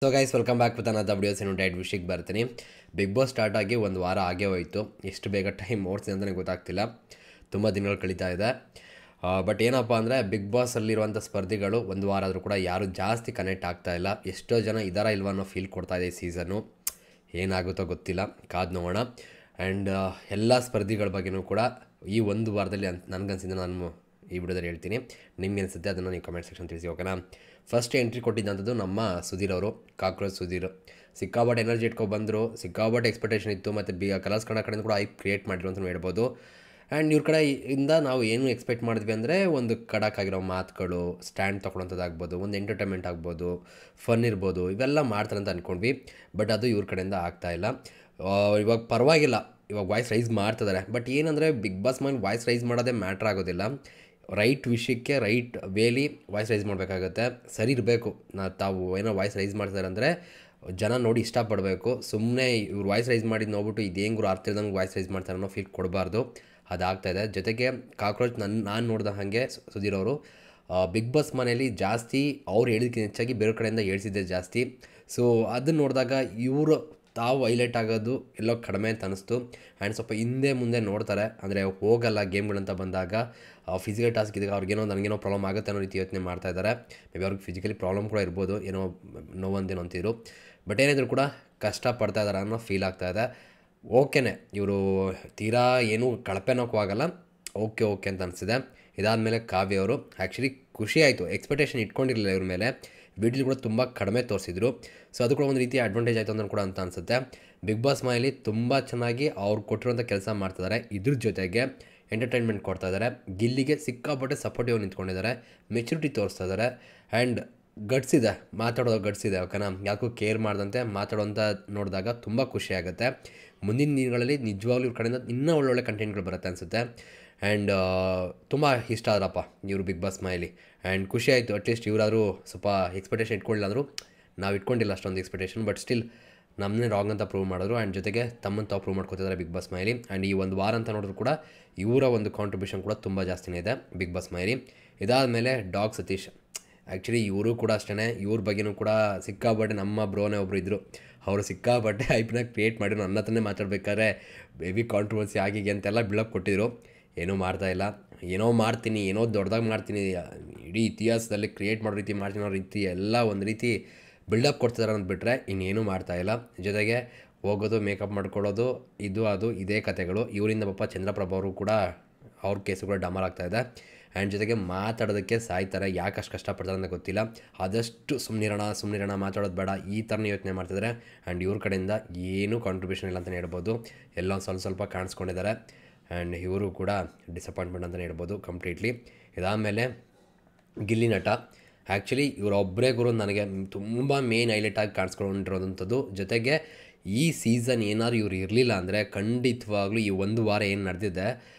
So guys welcome back with another videos ಏನು ಡೈಟ್ ವಿಷಯಕ್ಕೆ ಬರ್ತೀನಿ. ಬಿಗ್ ಬಾಸ್ ಸ್ಟಾರ್ಟ್ ಆಗಿ ಒಂದು ವಾರ ಆಗೇ ಹೋಯಿತು. ಎಷ್ಟು ಬೇಗ ಟೈಮ್ ಓಡ್ಸಿದೆ ಅಂತಲೇ ಗೊತ್ತಾಗ್ತಿಲ್ಲ. ತುಂಬ ದಿನಗಳು ಕಳೀತಾ ಇದೆ. ಬಟ್ ಏನಪ್ಪ ಅಂದರೆ ಬಿಗ್ ಬಾಸಲ್ಲಿರುವಂಥ ಸ್ಪರ್ಧಿಗಳು ಒಂದು ವಾರ ಆದರೂ ಕೂಡ ಯಾರು ಜಾಸ್ತಿ ಕನೆಕ್ಟ್ ಆಗ್ತಾ ಇಲ್ಲ. ಎಷ್ಟೋ ಜನ ಇದಾರ ಇಲ್ವ ಅನ್ನೋ ಫೀಲ್ ಕೊಡ್ತಾ ಇದೆ ಈ ಸೀಸನ್ನು. ಏನಾಗುತ್ತೋ ಗೊತ್ತಿಲ್ಲ, ಕಾದು ನೋಡೋಣ. ಆ್ಯಂಡ್ ಎಲ್ಲ ಸ್ಪರ್ಧಿಗಳ ಬಗ್ಗೆಯೂ ಕೂಡ ಈ ಒಂದು ವಾರದಲ್ಲಿ ನನಗನ್ಸಿದ್ದು ನಾನು ಈ ವಿಡಿಯೋದಲ್ಲಿ ಹೇಳ್ತೀನಿ. ನಿಮ್ಗೆ ಅನಿಸುತ್ತೆ ಅದನ್ನು ನೀವು ಕಮೆಂಟ್ ಸೆಕ್ಷನ್ ತಿಳಿಸಿ, ಓಕೆನಾ. ಫಸ್ಟ್ ಎಂಟ್ರಿ ಕೊಟ್ಟಿದ್ದಂಥದ್ದು ನಮ್ಮ ಸುಧೀರ್ ಅವರು, ಕಾಕ್ರೋಚ್ ಸುಧೀರ್. ಸಿಕ್ಕಾಬಟ್ಟೆ ಎನರ್ಜಿ ಇಟ್ಕೊಂಡು ಬಂದರು, ಸಿಕ್ಕಾಬಟ್ಟೆ ಎಕ್ಸ್ಪೆಕ್ಟೇಷನ್ ಇತ್ತು. ಮತ್ತು ಕಲರ್ಸ್ ಕಡೆಯಿಂದ ಕೂಡ ಐಪ್ ಕ್ರಿಯೇಟ್ ಮಾಡಿದ್ರು ಅಂತ ಹೇಳ್ಬೋದು. ಆ್ಯಂಡ್ ಇವ್ರ ಕಡೆಯಿಂದ ನಾವು ಏನು ಎಕ್ಸ್ಪೆಕ್ಟ್ ಮಾಡಿದ್ವಿ ಅಂದರೆ ಒಂದು ಖಡಕ್ಕಾಗಿರೋ ಮಾತುಗಳು, ಸ್ಟ್ಯಾಂಡ್ ತೊಗೊಳೋಂಥದ್ದಾಗ್ಬೋದು, ಒಂದು ಎಂಟರ್ಟೈನ್ಮೆಂಟ್ ಆಗ್ಬೋದು, ಫನ್ ಇರ್ಬೋದು, ಇವೆಲ್ಲ ಮಾಡ್ತಾರೆ ಅಂತ ಅಂದ್ಕೊಂಡ್ವಿ. ಬಟ್ ಅದು ಇವ್ರ ಕಡೆಯಿಂದ ಆಗ್ತಾಯಿಲ್ಲ. ಇವಾಗ ಪರವಾಗಿಲ್ಲ, ಇವಾಗ ವಾಯ್ಸ್ ರೈಸ್ ಮಾಡ್ತಿದ್ದಾರೆ. ಬಟ್ ಏನಂದರೆ ಬಿಗ್ ಬಾಸ್ ಮೇಲೆ ವಾಯ್ಸ್ ರೈಸ್ ಮಾಡೋದೇ ಮ್ಯಾಟ್ರ್ ಆಗೋದಿಲ್ಲ. ರೈಟ್ ವಿಷಯಕ್ಕೆ ರೈಟ್ ವೇಲಿ ವಾಯ್ಸ್ ರೈಸ್ ಮಾಡಬೇಕಾಗತ್ತೆ. ಸರಿ ಇರಬೇಕು. ತಾವು ಏನೋ ವಾಯ್ಸ್ ರೈಸ್ ಮಾಡ್ತಾರೆ ಅಂದರೆ ಜನ ನೋಡಿ ಇಷ್ಟಪಡಬೇಕು. ಸುಮ್ಮನೆ ಇವ್ರು ವಾಯ್ಸ್ ರೈಸ್ ಮಾಡಿದ್ದು ನೋಡ್ಬಿಟ್ಟು ಇದೇಂಗ್ರು ಅರ್ತಿಲ್ದಂಗೆ ವಾಯ್ಸ್ ರೈಸ್ ಮಾಡ್ತಾರೆ ಅನ್ನೋ ಫೀಲ್ ಕೊಡಬಾರ್ದು. ಅದಾಗ್ತಾಯಿದೆ. ಜೊತೆಗೆ ಕಾಕ್ರೋಚ್ ನಾನು ನೋಡಿದ ಹಾಗೆ ಸುಧೀರ್ ಅವರು ಬಿಗ್ ಬಾಸ್ ಮನೆಯಲ್ಲಿ ಜಾಸ್ತಿ ಅವ್ರು ಹೇಳಿದಕ್ಕಿಂತ ಹೆಚ್ಚಾಗಿ ಬೇರೆ ಕಡೆಯಿಂದ ಹೇಳ್ಸಿದ್ದೆ ಜಾಸ್ತಿ. ಸೊ ಅದನ್ನು ನೋಡಿದಾಗ ಇವರು ತಾವು ಹೈಲೈಟ್ ಆಗೋದು ಎಲ್ಲೋ ಕಡಿಮೆ ಅಂತ ಅನ್ನಿಸ್ತು. ಆ್ಯಂಡ್ ಸ್ವಲ್ಪ ಹಿಂದೆ ಮುಂದೆ ನೋಡ್ತಾರೆ, ಅಂದರೆ ಹೋಗಲ್ಲ ಗೇಮ್ಗಳಂತ ಬಂದಾಗ. ಫಿಸಿಕಲ್ ಟಾಸ್ಕ್ ಇದ್ದಾಗ ಅವ್ರಿಗೇನೋ ನನಗೇನೋ ಪ್ರಾಬ್ಲಮ್ ಆಗುತ್ತೆ ಅನ್ನೋ ರೀತಿ ಯೋಚನೆ ಮಾಡ್ತಾಯಿದ್ದಾರೆ. ಮೇ ಬಿ ಅವ್ರಿಗೆ ಫಿಸಿಕಲಿ ಪ್ರಾಬ್ಲಮ್ ಕೂಡ ಇರ್ಬೋದು, ಏನೋ ನೋವಂದೇನೋ ಅಂತಿದ್ರು. ಬಟ್ ಏನಿದ್ರು ಕೂಡ ಕಷ್ಟಪಡ್ತಾ ಇದ್ದಾರೆ ಅನ್ನೋ ಫೀಲ್ ಆಗ್ತಾಯಿದೆ. ಓಕೆನೇ, ಇವರು ತೀರಾ ಏನೂ ಕಳಪೆನೋಕ್ಕೂ ಆಗಲ್ಲ. ಓಕೆ ಅಂತ ಅನಿಸಿದೆ. ಇದಾದಮೇಲೆ ಕಾವ್ಯ ಅವರು ಆ್ಯಕ್ಚುಲಿ ಖುಷಿ ಆಯಿತು. ಎಕ್ಸ್ಪೆಕ್ಟೇಷನ್ ಇಟ್ಕೊಂಡಿರಲಿಲ್ಲ ಇವ್ರ ಮೇಲೆ. ವಿಡಿಯೋಲಿ ಕೂಡ ತುಂಬ ಕಡಿಮೆ ತೋರಿಸಿದ್ರು. ಸೊ ಅದು ಕೂಡ ಒಂದು ರೀತಿ ಅಡ್ವಾಂಟೇಜ್ ಆಯಿತು ಅಂತ ಕೂಡ ಅಂತ ಅನಿಸುತ್ತೆ. ಬಿಗ್ ಬಾಸ್ ಮನೆಯಲ್ಲಿ ತುಂಬ ಚೆನ್ನಾಗಿ ಅವ್ರು ಕೊಟ್ಟಿರೋಂಥ ಕೆಲಸ ಮಾಡ್ತಿದ್ದಾರೆ. ಇದ್ರ ಜೊತೆಗೆ ಎಂಟರ್ಟೈನ್ಮೆಂಟ್ ಕೊಡ್ತಾಯಿದ್ದಾರೆ. ಗಿಲ್ಲಿಗೆ ಸಿಕ್ಕಾಪಟ್ಟೆ ಸಪೋರ್ಟಿವ್ ನಿಂತ್ಕೊಂಡಿದ್ದಾರೆ, ಮೆಚುರಿಟಿ ತೋರಿಸ್ತಾ ಇದ್ದಾರೆ. ಆ್ಯಂಡ್ ಗಟ್ಸ್ ಇದೆ, ಮಾತಾಡೋದು ಗಟ್ಸ್ ಇದೆ, ಓಕೆನಾ. ಯಾಕೂ ಕೇರ್ ಮಾಡ್ದಂತೆ ಮಾತಾಡೋಂಥ ನೋಡಿದಾಗ ತುಂಬ ಖುಷಿ ಆಗುತ್ತೆ. ಮುಂದಿನ ದಿನಗಳಲ್ಲಿ ನಿಜವಾಗ್ಲೂ ಇವ್ರ ಕಡೆಯಿಂದ ಇನ್ನೂ ಒಳ್ಳೊಳ್ಳೆ ಕಂಟೆಂಟ್ಗಳು ಬರುತ್ತೆ ಅನಿಸುತ್ತೆ. ಆ್ಯಂಡ್ ತುಂಬ ಇಷ್ಟ ಆದ್ರಪ್ಪ ಇವರು ಬಿಗ್ ಬಾಸ್ ಮನೆಯಲ್ಲಿ. ಆ್ಯಂಡ್ ಖುಷಿ ಆಯಿತು. ಅಟ್ಲೀಸ್ಟ್ ಇವರಾದರೂ ಸ್ವಲ್ಪ ಎಕ್ಸ್ಪೆಕ್ಟೇಷನ್ ಇಟ್ಕೊಳ್ಳಿಲ್ಲಾಂದರೂ, ನಾವು ಇಟ್ಕೊಂಡಿಲ್ಲ ಅಷ್ಟೊಂದು ಎಕ್ಸ್ಪೆಕ್ಟೇಷನ್. ಬಟ್ ಸ್ಟಿಲ್ ನಮ್ಮನ್ನೇ ರಾಂಗ್ ಅಂತ ಪ್ರೂವ್ ಮಾಡಿದ್ರು. ಆ್ಯಂಡ್ ಜೊತೆಗೆ ತಮ್ಮನ್ನು ತಾವು ಪ್ರೂವ್ ಮಾಡ್ಕೊತಿದ್ದಾರೆ ಬಿಗ್ ಬಾಸ್ ಮನೆಯಲ್ಲಿ. ಆ್ಯಂಡ್ ಈ ಒಂದು ವಾರ ಅಂತ ನೋಡಿದ್ರು ಕೂಡ ಇವರ ಒಂದು ಕಾಂಟ್ರಿಬ್ಯೂಷನ್ ಕೂಡ ತುಂಬ ಜಾಸ್ತಿನೇ ಇದೆ ಬಿಗ್ ಬಾಸ್ ಮನೆಯಲ್ಲಿ. ಇದಾದಮೇಲೆ ಡಾಗ್ ಸತೀಶ್. ಆ್ಯಕ್ಚುಲಿ ಇವರು ಕೂಡ ಅಷ್ಟೇ, ಇವ್ರ ಬಗ್ಗೆಯೂ ಕೂಡ ಸಿಕ್ಕಾಬಟ್ಟೆ ನಮ್ಮ ಬ್ರೋನೇ ಒಬ್ಬರು ಇದ್ದರು. ಅವರು ಸಿಕ್ಕಾಬಟ್ಟೆ ಐಪ್ನ ಕ್ರಿಯೇಟ್ ಮಾಡಿದ್ರು. ನನ್ನ ಹತ್ರನೇ ಮಾತಾಡ್ಬೇಕಾದ್ರೆ ಬೇಬಿ ಕಾಂಟ್ರವರ್ಸಿ ಆಗಿದೆ ಅಂತೆಲ್ಲ ಬಿಲ್ಡಪ್ ಕೊಟ್ಟಿದ್ರು. ಏನೂ ಮಾಡ್ತಾಯಿಲ್ಲ. ಏನೋ ಮಾಡ್ತೀನಿ, ಏನೋ ದೊಡ್ಡದಾಗಿ ಮಾಡ್ತೀನಿ, ಇಡೀ ಇತಿಹಾಸದಲ್ಲಿ ಕ್ರಿಯೇಟ್ ಮಾಡೋ ರೀತಿ ಮಾಡ್ತೀನಿ ಅನ್ನೋ ರೀತಿ ಎಲ್ಲ ಒಂದು ರೀತಿ ಬಿಲ್ಡಪ್ ಕೊಡ್ತಿದ್ದಾರೆ ಅಂದ್ಬಿಟ್ರೆ ಇನ್ನೇನೂ ಮಾಡ್ತಾಯಿಲ್ಲ. ಜೊತೆಗೆ ಹೋಗೋದು, ಮೇಕಪ್ ಮಾಡ್ಕೊಳ್ಳೋದು, ಇದು ಅದು ಇದೇ ಕತೆಗಳು. ಇವರಿಂದ ಪಾಪ ಚಂದ್ರಪ್ರಭಾ ಅವರು ಕೂಡ ಅವ್ರ ಕೇಸು ಕೂಡ ಡಮರ್ ಆಗ್ತಾಯಿದೆ. ಆ್ಯಂಡ್ ಜೊತೆಗೆ ಮಾತಾಡೋದಕ್ಕೆ ಸಾಯ್ತಾರೆ. ಯಾಕೆ ಅಷ್ಟು ಕಷ್ಟಪಡ್ತಾರೆ ಅಂತ ಗೊತ್ತಿಲ್ಲ. ಆದಷ್ಟು ಸುಮ್ಮನಿರೋಣ, ಮಾತಾಡೋದು ಬೇಡ, ಈ ಥರನೇ ಯೋಚನೆ ಮಾಡ್ತಿದ್ದಾರೆ. ಆ್ಯಂಡ್ ಇವ್ರ ಕಡೆಯಿಂದ ಏನೂ ಕಾಂಟ್ರಿಬ್ಯೂಷನ್ ಇಲ್ಲ ಅಂತಲೇ ಹೇಳ್ಬೋದು. ಎಲ್ಲ ಸ್ವಲ್ಪ ಕಾಣಿಸ್ಕೊಂಡಿದ್ದಾರೆ. ಆ್ಯಂಡ್ ಇವರು ಕೂಡ ಡಿಸಪಾಯಿಂಟ್ಮೆಂಟ್ ಅಂತಲೇ ಹೇಳ್ಬೋದು ಕಂಪ್ಲೀಟ್ಲಿ. ಇದಾದಮೇಲೆ ಗಿಲ್ಲಿ ನಟ. ಆ್ಯಕ್ಚುಲಿ ಇವರೊಬ್ಬರೇ ಗುರು ನನಗೆ ತುಂಬ ಮೇನ್ ಹೈಲೈಟಾಗಿ ಕಾಣಿಸ್ಕೊಂಡಿರೋದಂಥದ್ದು. ಜೊತೆಗೆ ಈ ಸೀಸನ್ ಏನಾದ್ರು ಇವ್ರು ಇರಲಿಲ್ಲ ಅಂದರೆ ಖಂಡಿತವಾಗ್ಲೂ ಈ ಒಂದು ವಾರ ಏನು ನಡೆದಿದೆ,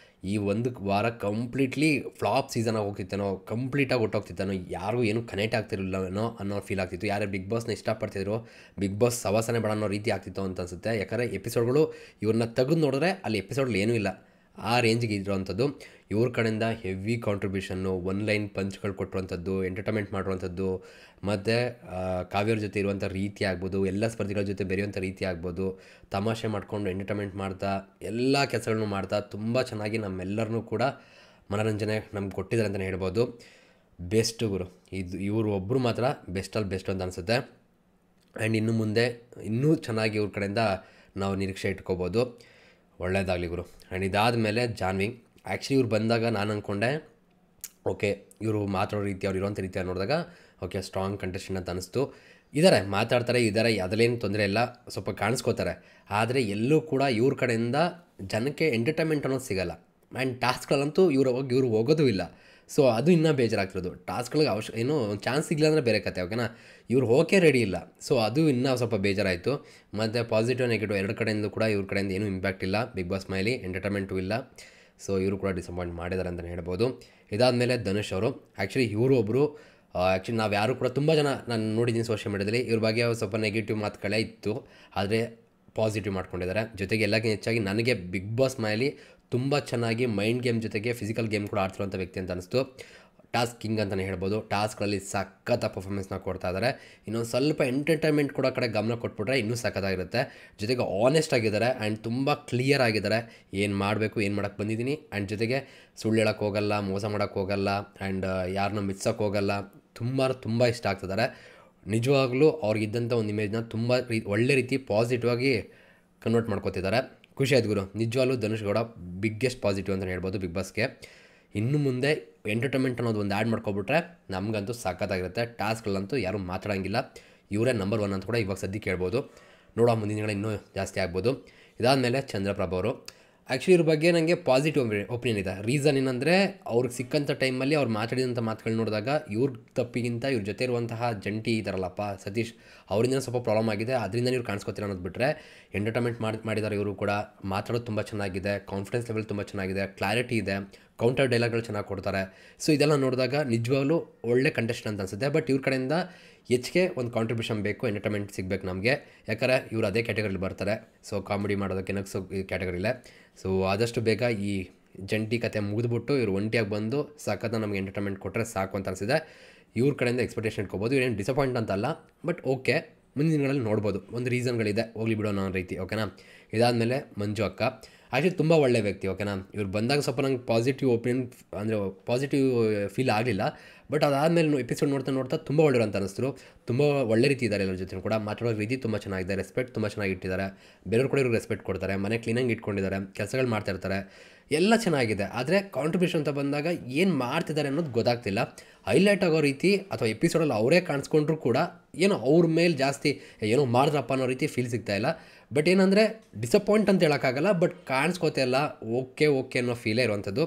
ಈ ಒಂದು ವಾರ ಕಂಪ್ಲೀಟ್ಲಿ ಫ್ಲಾಪ್ ಸೀಸನಾಗಿ ಹೋಗ್ತಿತ್ತೇನೋ, ಕಂಪ್ಲೀಟಾಗಿ ಹೊಟ್ಟೋಗ್ತಿತ್ತೇನೋ, ಯಾರಿಗೂ ಏನೂ ಕನೆಕ್ಟ್ ಆಗ್ತಿರಲಿಲ್ಲನೋ ಅನ್ನೋ ಫೀಲ್ ಆಗ್ತಿತ್ತು. ಯಾರು ಬಿಗ್ ಬಾಸ್ನ ಇಷ್ಟಪಡ್ತಿದ್ರು, ಬಿಗ್ ಬಾಸ್ ಸವಾಸನೆ ಬೇಡ ಅನ್ನೋ ರೀತಿ ಆಗ್ತಿತ್ತು ಅಂತ ಅನಿಸುತ್ತೆ. ಯಾಕಂದರೆ ಎಪಿಸೋಡ್ಗಳು ಇವ್ರನ್ನ ತೆಗೆದು ನೋಡಿದ್ರೆ ಅಲ್ಲಿ ಎಪಿಸೋಡ್ಗಳು ಏನೂ ಇಲ್ಲ, ಆ ರೇಂಜಿಗೆ ಇರೋವಂಥದ್ದು. ಇವ್ರ ಕಡೆಯಿಂದ ಹೆವಿ ಕಾಂಟ್ರಿಬ್ಯೂಷನ್ನು, ಒನ್ ಲೈನ್ ಪಂಚ್ಗಳು ಕೊಟ್ಟಿರುವಂಥದ್ದು, ಎಂಟರ್ಟೈನ್ಮೆಂಟ್ ಮಾಡಿರುವಂಥದ್ದು, ಮತ್ತು ಕಾವ್ಯರ ಜೊತೆ ಇರುವಂಥ ರೀತಿ ಆಗ್ಬೋದು, ಎಲ್ಲ ಸ್ಪರ್ಧಿಗಳ ಜೊತೆ ಬೆರೆಯುವಂಥ ರೀತಿ ಆಗ್ಬೋದು, ತಮಾಷೆ ಮಾಡಿಕೊಂಡು ಎಂಟರ್ಟೈನ್ಮೆಂಟ್ ಮಾಡ್ತಾ ಎಲ್ಲ ಕೆಲಸಗಳನ್ನು ಮಾಡ್ತಾ ತುಂಬ ಚೆನ್ನಾಗಿ ನಮ್ಮೆಲ್ಲರನ್ನೂ ಕೂಡ ಮನೋರಂಜನೆ ನಮ್ಗೆ ಕೊಟ್ಟಿದ್ದಾರೆ ಅಂತಲೇ ಹೇಳ್ಬೋದು. ಬೆಸ್ಟ್ ಗುರು ಇವರು ಒಬ್ಬರು ಮಾತ್ರ ಬೆಸ್ಟಲ್ಲಿ ಬೆಸ್ಟ್ ಅಂತ ಅನಿಸುತ್ತೆ. ಆ್ಯಂಡ್ ಇನ್ನು ಮುಂದೆ ಇನ್ನೂ ಚೆನ್ನಾಗಿ ಇವ್ರ ಕಡೆಯಿಂದ ನಾವು ನಿರೀಕ್ಷೆ ಇಟ್ಕೋಬೋದು. ಒಳ್ಳೆಯದಾಗಲಿ ಗುರು. ಆ್ಯಂಡ್ ಇದಾದಮೇಲೆ ಜಾನ್ವಿ. ಆ್ಯಕ್ಚುಲಿ ಇವ್ರು ಬಂದಾಗ ನಾನು ಅಂದ್ಕೊಂಡೆ ಓಕೆ, ಇವರು ಮಾತಾಡೋ ರೀತಿ, ಅವ್ರು ಇರೋಂಥ ರೀತಿ ನೋಡಿದಾಗ ಓಕೆ ಸ್ಟ್ರಾಂಗ್ ಕಂಟೆಸ್ಟೆಂಟ್ ಅಂತ ಅನ್ನಿಸ್ತು. ಮಾತಾಡ್ತಾರೆ, ಅದರಲ್ಲೇನು ತೊಂದರೆ ಇಲ್ಲ, ಸ್ವಲ್ಪ ಕಾಣಿಸ್ಕೋತಾರೆ. ಆದರೆ ಎಲ್ಲೂ ಕೂಡ ಇವ್ರ ಕಡೆಯಿಂದ ಜನಕ್ಕೆ ಎಂಟರ್ಟೈನ್ಮೆಂಟ್ ಅನ್ನೋದು ಸಿಗೋಲ್ಲ. ಆ್ಯಂಡ್ ಟಾಸ್ಕ್ಗಳಂತೂ ಇವ್ರು ಹೋಗೋದೂ ಇಲ್ಲ. ಸೊ ಅದು ಇನ್ನೂ ಬೇಜಾರಾಗ್ತಿರೋದು. ಟಾಸ್ಕ್ಗಳಿಗೆ ಏನೋ ಒಂದು ಚಾನ್ಸ್ ಸಿಗಲಿಲ್ಲ ಅಂದರೆ ಬೇರೆ ಕತೆ, ಓಕೆನಾ. ಇವ್ರು ಹೋಗೇ ರೆಡಿ ಇಲ್ಲ. ಸೊ ಅದು ಇನ್ನೂ ಸ್ವಲ್ಪ ಬೇಜಾರಾಯಿತು. ಮತ್ತು ಪಾಸಿಟಿವ್ ನೆಗೆಟಿವ್ ಎರಡು ಕಡೆಯಿಂದ ಕೂಡ ಇವ್ರ ಕಡೆಯಿಂದ ಏನೂ ಇಂಪ್ಯಾಕ್ಟ್ ಇಲ್ಲ ಬಿಗ್ ಬಾಸ್ ಮನೆಯಲ್ಲಿ, ಎಂಟರ್ಟೈನ್ಮೆಂಟು ಇಲ್ಲ. ಸೊ ಇವರು ಕೂಡ ಡಿಸಪಾಯಿಂಟ್ ಮಾಡಿದ್ದಾರೆ ಅಂತಲೇ ಹೇಳ್ಬೋದು. ಇದಾದಮೇಲೆ ಧನುಷ್ ಅವರು. ಆ್ಯಕ್ಚುಲಿ ಇವರು ಒಬ್ಬರು, ಆ್ಯಕ್ಚುಲಿ ನಾವು ಯಾರು ಕೂಡ ತುಂಬ ಜನ ನಾನು ನೋಡಿದ್ದೀನಿ ಸೋಷಿಯಲ್ ಮೀಡಿಯಾದಲ್ಲಿ, ಇವ್ರ ಬಗ್ಗೆ ಸ್ವಲ್ಪ ನೆಗೆಟಿವ್ ಮಾತುಗಳೇ ಇತ್ತು, ಆದರೆ ಪಾಸಿಟಿವ್ ಮಾಡ್ಕೊಂಡಿದ್ದಾರೆ. ಜೊತೆಗೆ ಎಲ್ಲಕ್ಕಿಂತ ಹೆಚ್ಚಾಗಿ ನನಗೆ ಬಿಗ್ ಬಾಸ್ ಮನೆಯಲ್ಲಿ ತುಂಬ ಚೆನ್ನಾಗಿ ಮೈಂಡ್ ಗೇಮ್ ಜೊತೆಗೆ ಫಿಸಿಕಲ್ ಗೇಮ್ ಕೂಡ ಆಡ್ತಿರುವಂಥ ವ್ಯಕ್ತಿ ಅಂತ ಅನಿಸ್ತು. ಟಾಸ್ಕ್ ಕಿಂಗ್ ಅಂತಲೇ ಹೇಳ್ಬೋದು. ಟಾಸ್ಕ್ಗಳಲ್ಲಿ ಸಖತ್ತ ಪರ್ಫಾರ್ಮೆನ್ಸ್ನ ಕೊಡ್ತಾ ಇದ್ದಾರೆ. ಇನ್ನೊಂದು ಸ್ವಲ್ಪ ಎಂಟರ್ಟೈನ್ಮೆಂಟ್ ಕೊಡೋ ಕಡೆ ಗಮನ ಕೊಟ್ಬಿಟ್ರೆ ಇನ್ನೂ ಸಖತ್ತಾಗಿರುತ್ತೆ. ಜೊತೆಗೆ ಆನೆಸ್ಟ್ ಆಗಿದ್ದಾರೆ ಆ್ಯಂಡ್ ತುಂಬ ಕ್ಲಿಯರ್ ಆಗಿದ್ದಾರೆ, ಏನು ಮಾಡಬೇಕು ಏನು ಮಾಡೋಕ್ಕೆ ಬಂದಿದ್ದೀನಿ. ಆ್ಯಂಡ್ ಜೊತೆಗೆ ಸುಳ್ಳು ಹೇಳೋಕ್ಕೆ ಹೋಗಲ್ಲ, ಮೋಸ ಮಾಡೋಕ್ಕೆ ಹೋಗಲ್ಲ, ಆ್ಯಂಡ್ ಯಾರನ್ನೂ ಮಿಚ್ಚೋಕ್ಕೆ ಹೋಗಲ್ಲ. ತುಂಬ ಇಷ್ಟ ಆಗ್ತಿದ್ದಾರೆ. ನಿಜವಾಗ್ಲೂ ಅವ್ರಿಗಿದ್ದಂಥ ಒಂದು ಇಮೇಜ್ನ ತುಂಬ ಒಳ್ಳೆ ರೀತಿ ಪಾಸಿಟಿವ್ ಆಗಿ ಕನ್ವರ್ಟ್ ಮಾಡ್ಕೋತಿದ್ದಾರೆ. ಖುಷಿ ಆಯ್ತು ಗುರು. ನಿಜವಾಗ್ಲೂ ಧನುಷ್ ಗೌಡ ಬಿಗ್ಗೆಸ್ಟ್ ಪಾಸಿಟಿವ್ ಅಂತಲೇ ಹೇಳ್ಬೋದು ಬಿಗ್ ಬಾಸ್ಗೆ. ಇನ್ನು ಮುಂದೆ ಎಂಟರ್ಟೈನ್ಮೆಂಟ್ ಅನ್ನೋದು ಒಂದು ಆ್ಯಡ್ ಮಾಡ್ಕೊಬಿಟ್ರೆ ನಮಗಂತೂ ಸಖತ್ತಾಗಿರುತ್ತೆ. ಟಾಸ್ಕ್ಗಳಂತೂ ಯಾರೂ ಮಾತಾಡೋಂಗಿಲ್ಲ, ಇವರೇ ನಂಬರ್ 1 ಅಂತ ಕೂಡ ಇವಾಗ ಸದ್ಯಕ್ಕೆ ಹೇಳ್ಬೋದು. ನೋಡೋ ಮುಂದಿನ ದಿನಗಳು ಇನ್ನೂ ಜಾಸ್ತಿ ಆಗ್ಬೋದು. ಇದಾದಮೇಲೆ ಚಂದ್ರಪ್ರಭಾ ಅವರು. ಆ್ಯಕ್ಚುಲಿ ಇವ್ರ ಬಗ್ಗೆ ನನಗೆ ಪಾಸಿಟಿವ್ ಒಪಿನಿಯನ್ ಇದೆ. ರೀಸನ್ ಏನಂದರೆ ಅವ್ರಿಗೆ ಸಿಕ್ಕಂಥ ಟೈಮಲ್ಲಿ ಅವ್ರು ಮಾತಾಡಿದಂಥ ಮಾತುಗಳು ನೋಡಿದಾಗ ಇವ್ರ ತಪ್ಪಿಗಿಂತ ಇವ್ರ ಜೊತೆ ಇರುವಂತಹ ಜಂಟಿ ಇದ್ದಾರಲ್ಲಪ್ಪ ಸತೀಶ್, ಅವರಿಂದ ಸ್ವಲ್ಪ ಪ್ರಾಬ್ಲಮ್ ಆಗಿದೆ. ಅದರಿಂದ ಇವ್ರು ಕಾಣಿಸ್ಕೊತೀರ ಅನ್ನೋದು ಬಿಟ್ಟರೆ ಎಂಟರ್ಟೈನ್ಮೆಂಟ್ ಮಾಡಿದ್ದಾರೆ. ಇವರು ಕೂಡ ಮಾತಾಡೋದು ತುಂಬ ಚೆನ್ನಾಗಿದೆ, ಕಾನ್ಫಿಡೆನ್ಸ್ ಲೆವೆಲ್ ತುಂಬ ಚೆನ್ನಾಗಿದೆ, ಕ್ಲಾರಿಟಿ ಇದೆ, ಕೌಂಟರ್ ಡೈಲಾಗ್ಗಳು ಚೆನ್ನಾಗಿ ಕೊಡ್ತಾರೆ. ಸೊ ಇದೆಲ್ಲ ನೋಡಿದಾಗ ನಿಜವಾಗ್ಲೂ ಒಳ್ಳೆ ಕಂಟೆಸ್ಟೆಂಟ್ ಅಂತ ಅನಿಸುತ್ತೆ. ಬಟ್ ಇವ್ರ ಕಡೆಯಿಂದ ಹೆಚ್ಚಿಗೆ ಒಂದು ಕಾಂಟ್ರಿಬ್ಯೂಷನ್ ಬೇಕು, ಎಂಟರ್ಟೈನ್ಮೆಂಟ್ ಸಿಗಬೇಕು ನಮಗೆ. ಯಾಕಂದರೆ ಇವರು ಅದೇ ಕ್ಯಾಟಗರಿಲಿ ಬರ್ತಾರೆ. ಸೊ ಕಾಮಿಡಿ ಮಾಡೋದಕ್ಕೆ ನಗ್ಸೋ ಕ್ಯಾಟಗರಿಲೇ. ಸೊ ಆದಷ್ಟು ಬೇಗ ಈ ಜಂಟಿ ಕತೆ ಮುಗಿದ್ಬಿಟ್ಟು ಇವರು ಒಂಟಿಯಾಗಿ ಬಂದು ಸಖತ್ತ ನಮಗೆ ಎಂಟರ್ಟೈನ್ಮೆಂಟ್ ಕೊಟ್ಟರೆ ಸಾಕು ಅಂತ ಅನಿಸಿದೆ. ಇವ್ರ ಕಡೆಯಿಂದ ಎಕ್ಸ್ಪೆಕ್ಟೇಷನ್ ಇಟ್ಕೋಬೋದು. ಇವ್ರೇನು ಡಿಸಪಾಯಿಂಟ್ ಅಂತಲ್ಲ, ಬಟ್ ಓಕೆ ಮುಂದಿನ ದಿನಗಳಲ್ಲಿ ನೋಡ್ಬೋದು. ಒಂದು ರೀಸನ್ಗಳಿದೆ, ಹೋಗ್ಲಿ ಬಿಡೋ ಅನ್ನೋ ರೀತಿ. ಓಕೆನಾ. ಇದಾದಮೇಲೆ ಮಂಜು ಅಕ್ಕ. ಆ್ಯಕ್ಚುಲಿ ತುಂಬ ಒಳ್ಳೆ ವ್ಯಕ್ತಿ. ಓಕೆನಾ. ಇವ್ರು ಬಂದಾಗ ಸ್ವಲ್ಪ ನಂಗೆ ಪಾಸಿಟಿವ್ ಒಪಿನಿಯನ್ ಅಂದರೆ ಪಾಸಿಟಿವ್ ಫೀಲ್ ಆಗಲಿಲ್ಲ. ಬಟ್ ಅದಾದಮೇಲೆ ಎಪಿಸೋಡ್ ನೋಡ್ತಾ ತುಂಬ ಒಳ್ಳೆಯವರು ಅಂತ ಅನ್ನಿಸ್ತರು. ತುಂಬ ಒಳ್ಳೆ ರೀತಿ ಇದ್ದಾರೆ. ಎಲ್ಲರ ಜೊತೆ ಕೂಡ ಮಾತಾಡೋ ರೀತಿ ತುಂಬ ಚೆನ್ನಾಗಿದೆ, ರೆಸ್ಪೆಕ್ಟ್ ತುಂಬ ಚೆನ್ನಾಗಿ ಇಟ್ಟಿದ್ದಾರೆ. ಬೇರೆಯವ್ರು ಕೂಡ ಇವ್ರಿಗೆ ರೆಸ್ಪೆಕ್ಟ್ ಕೊಡ್ತಾರೆ, ಮನೆ ಕ್ಲೀನಾಗಿ ಇಟ್ಕೊಂಡಿದ್ದಾರೆ, ಕೆಲಸಗಳು ಮಾಡ್ತಾಯಿರ್ತಾರೆ, ಎಲ್ಲ ಚೆನ್ನಾಗಿದೆ. ಆದರೆ ಕಾಂಟ್ರಿಬ್ಯೂಷನ್ ಅಂತ ಬಂದಾಗ ಏನು ಮಾಡ್ತಿದ್ದಾರೆ ಅನ್ನೋದು ಗೊತ್ತಾಗ್ತಿಲ್ಲ. ಹೈಲೈಟ್ ಆಗೋ ರೀತಿ ಅಥವಾ ಎಪಿಸೋಡಲ್ಲಿ ಅವರೇ ಕಾಣಿಸ್ಕೊಂಡ್ರೂ ಕೂಡ ಏನೋ ಅವ್ರ ಮೇಲೆ ಜಾಸ್ತಿ ಏನೋ ಮಾಡಿದ್ರಪ್ಪ ಅನ್ನೋ ರೀತಿ ಫೀಲ್ ಸಿಗ್ತಾಯಿಲ್ಲ. ಬಟ್ ಏನಂದರೆ ಡಿಸಪಾಯಿಂಟ್ ಅಂತ ಹೇಳೋಕ್ಕಾಗಲ್ಲ, ಬಟ್ ಕಾಣಿಸ್ಕೋತಾ ಇಲ್ಲ, ಓಕೆ ಅನ್ನೋ ಫೀಲೇ ಇರುವಂಥದ್ದು.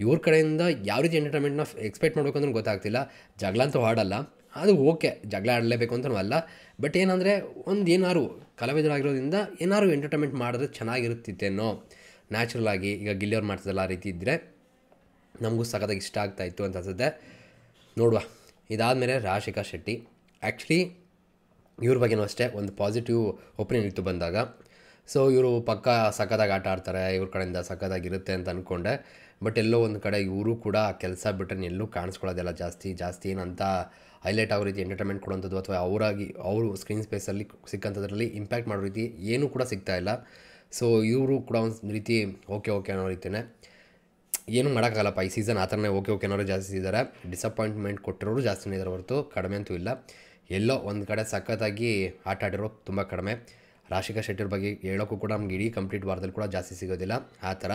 ಇವ್ರ ಕಡೆಯಿಂದ ಯಾವ ರೀತಿ ಎಂಟರ್ಟೈನ್ಮೆಂಟ್ನ ಎಕ್ಸ್ಪೆಕ್ಟ್ ಮಾಡಬೇಕು ಅಂದ್ರೆ ಗೊತ್ತಾಗ್ತಿಲ್ಲ. ಜಗಳ ಅಂತೂ ಆಡಲ್ಲ, ಅದು ಓಕೆ, ಜಗಳ ಆಡಲೇಬೇಕು ಅಂತಲೂ ಅಲ್ಲ. ಬಟ್ ಏನಂದರೆ ಒಂದು ಏನಾದ್ರು ಕಲಾವಿದರಾಗಿರೋದ್ರಿಂದ ಏನಾದ್ರು ಎಂಟರ್ಟೈನ್ಮೆಂಟ್ ಮಾಡಿದ್ರೆ ಚೆನ್ನಾಗಿರುತ್ತಿತ್ತೇನೋ ನ್ಯಾಚುರಲ್ ಆಗಿ. ಈಗ ಗಿಲ್ಲಿಯವ್ರು ಮಾಡ್ತಿದ್ದಲ್ಲ ಆ ರೀತಿ ಇದ್ದರೆ ನಮಗೂ ಸಖತ್ತಾಗಿ ಇಷ್ಟ ಆಗ್ತಾಯಿತ್ತು ಅಂತ ಅನಿಸುತ್ತೆ. ನೋಡುವ. ಇದಾದಮೇಲೆ ರಾಶಿಕಾ ಶೆಟ್ಟಿ. ಆ್ಯಕ್ಚುಲಿ ಇವ್ರ ಬಗ್ಗೆನೂ ಅಷ್ಟೇ ಒಂದು ಪಾಸಿಟಿವ್ ಒಪಿನಿಯನ್ ಇತ್ತು ಬಂದಾಗ. ಸೊ ಇವರು ಪಕ್ಕ ಸಖತ್ತಾಗಿ ಆಟ ಆಡ್ತಾರೆ, ಇವ್ರ ಕಡೆಯಿಂದ ಸಖತ್ತಾಗಿರುತ್ತೆ ಅಂತ ಅಂದ್ಕೊಂಡೆ. ಬಟ್ ಎಲ್ಲೋ ಒಂದು ಕಡೆ ಇವರು ಕೂಡ ಕೆಲಸ ಬಿಟ್ಟರೆ ಎಲ್ಲೂ ಕಾಣಿಸ್ಕೊಳ್ಳೋದೆಲ್ಲ ಜಾಸ್ತಿ ಏನಂತ ಹೈಲೈಟ್ ಆಗೋ ರೀತಿ ಎಂಟರ್ಟೈನ್ಮೆಂಟ್ ಕೊಡೋಂಥದ್ದು ಅಥವಾ ಅವರು ಸ್ಕ್ರೀನ್ ಸ್ಪೇಸಲ್ಲಿ ಸಿಕ್ಕಂಥದ್ರಲ್ಲಿ ಇಂಪ್ಯಾಕ್ಟ್ ಮಾಡೋ ರೀತಿ ಏನೂ ಕೂಡ ಸಿಗ್ತಾಯಿಲ್ಲ. ಸೊ ಇವರು ಕೂಡ ಒಂದು ರೀತಿ ಓಕೆ ಅನ್ನೋ ರೀತಿಯೇ. ಏನೂ ಮಾಡೋಕ್ಕಾಗಲ್ಲಪ್ಪ, ಈ ಸೀಸನ್ ಆ ಥರನೇ ಓಕೆ ಅನ್ನೋರು ಜಾಸ್ತಿ ಇದ್ದಾರೆ. ಡಿಸಪಾಯಿಂಟ್ಮೆಂಟ್ ಕೊಟ್ಟಿರೋರು ಜಾಸ್ತಿನೇ ಇದ್ದಾರೆ ಹೊರತು ಕಡಿಮೆ ಅಂತೂ ಇಲ್ಲ. ಎಲ್ಲೋ ಒಂದು ಕಡೆ ಸಖತ್ತಾಗಿ ಆಟ ಆಡಿರೋ ತುಂಬ ಕಡಿಮೆ. ರಾಶಿಕಾ ಶೆಟ್ಟಿಯವ್ರ ಬಗ್ಗೆ ಹೇಳೋಕ್ಕೂ ಕೂಡ ನಮ್ಗೆ ಇಡೀ ಕಂಪ್ಲೀಟ್ ವಾರದಲ್ಲಿ ಕೂಡ ಜಾಸ್ತಿ ಸಿಗೋದಿಲ್ಲ ಆ ಥರ.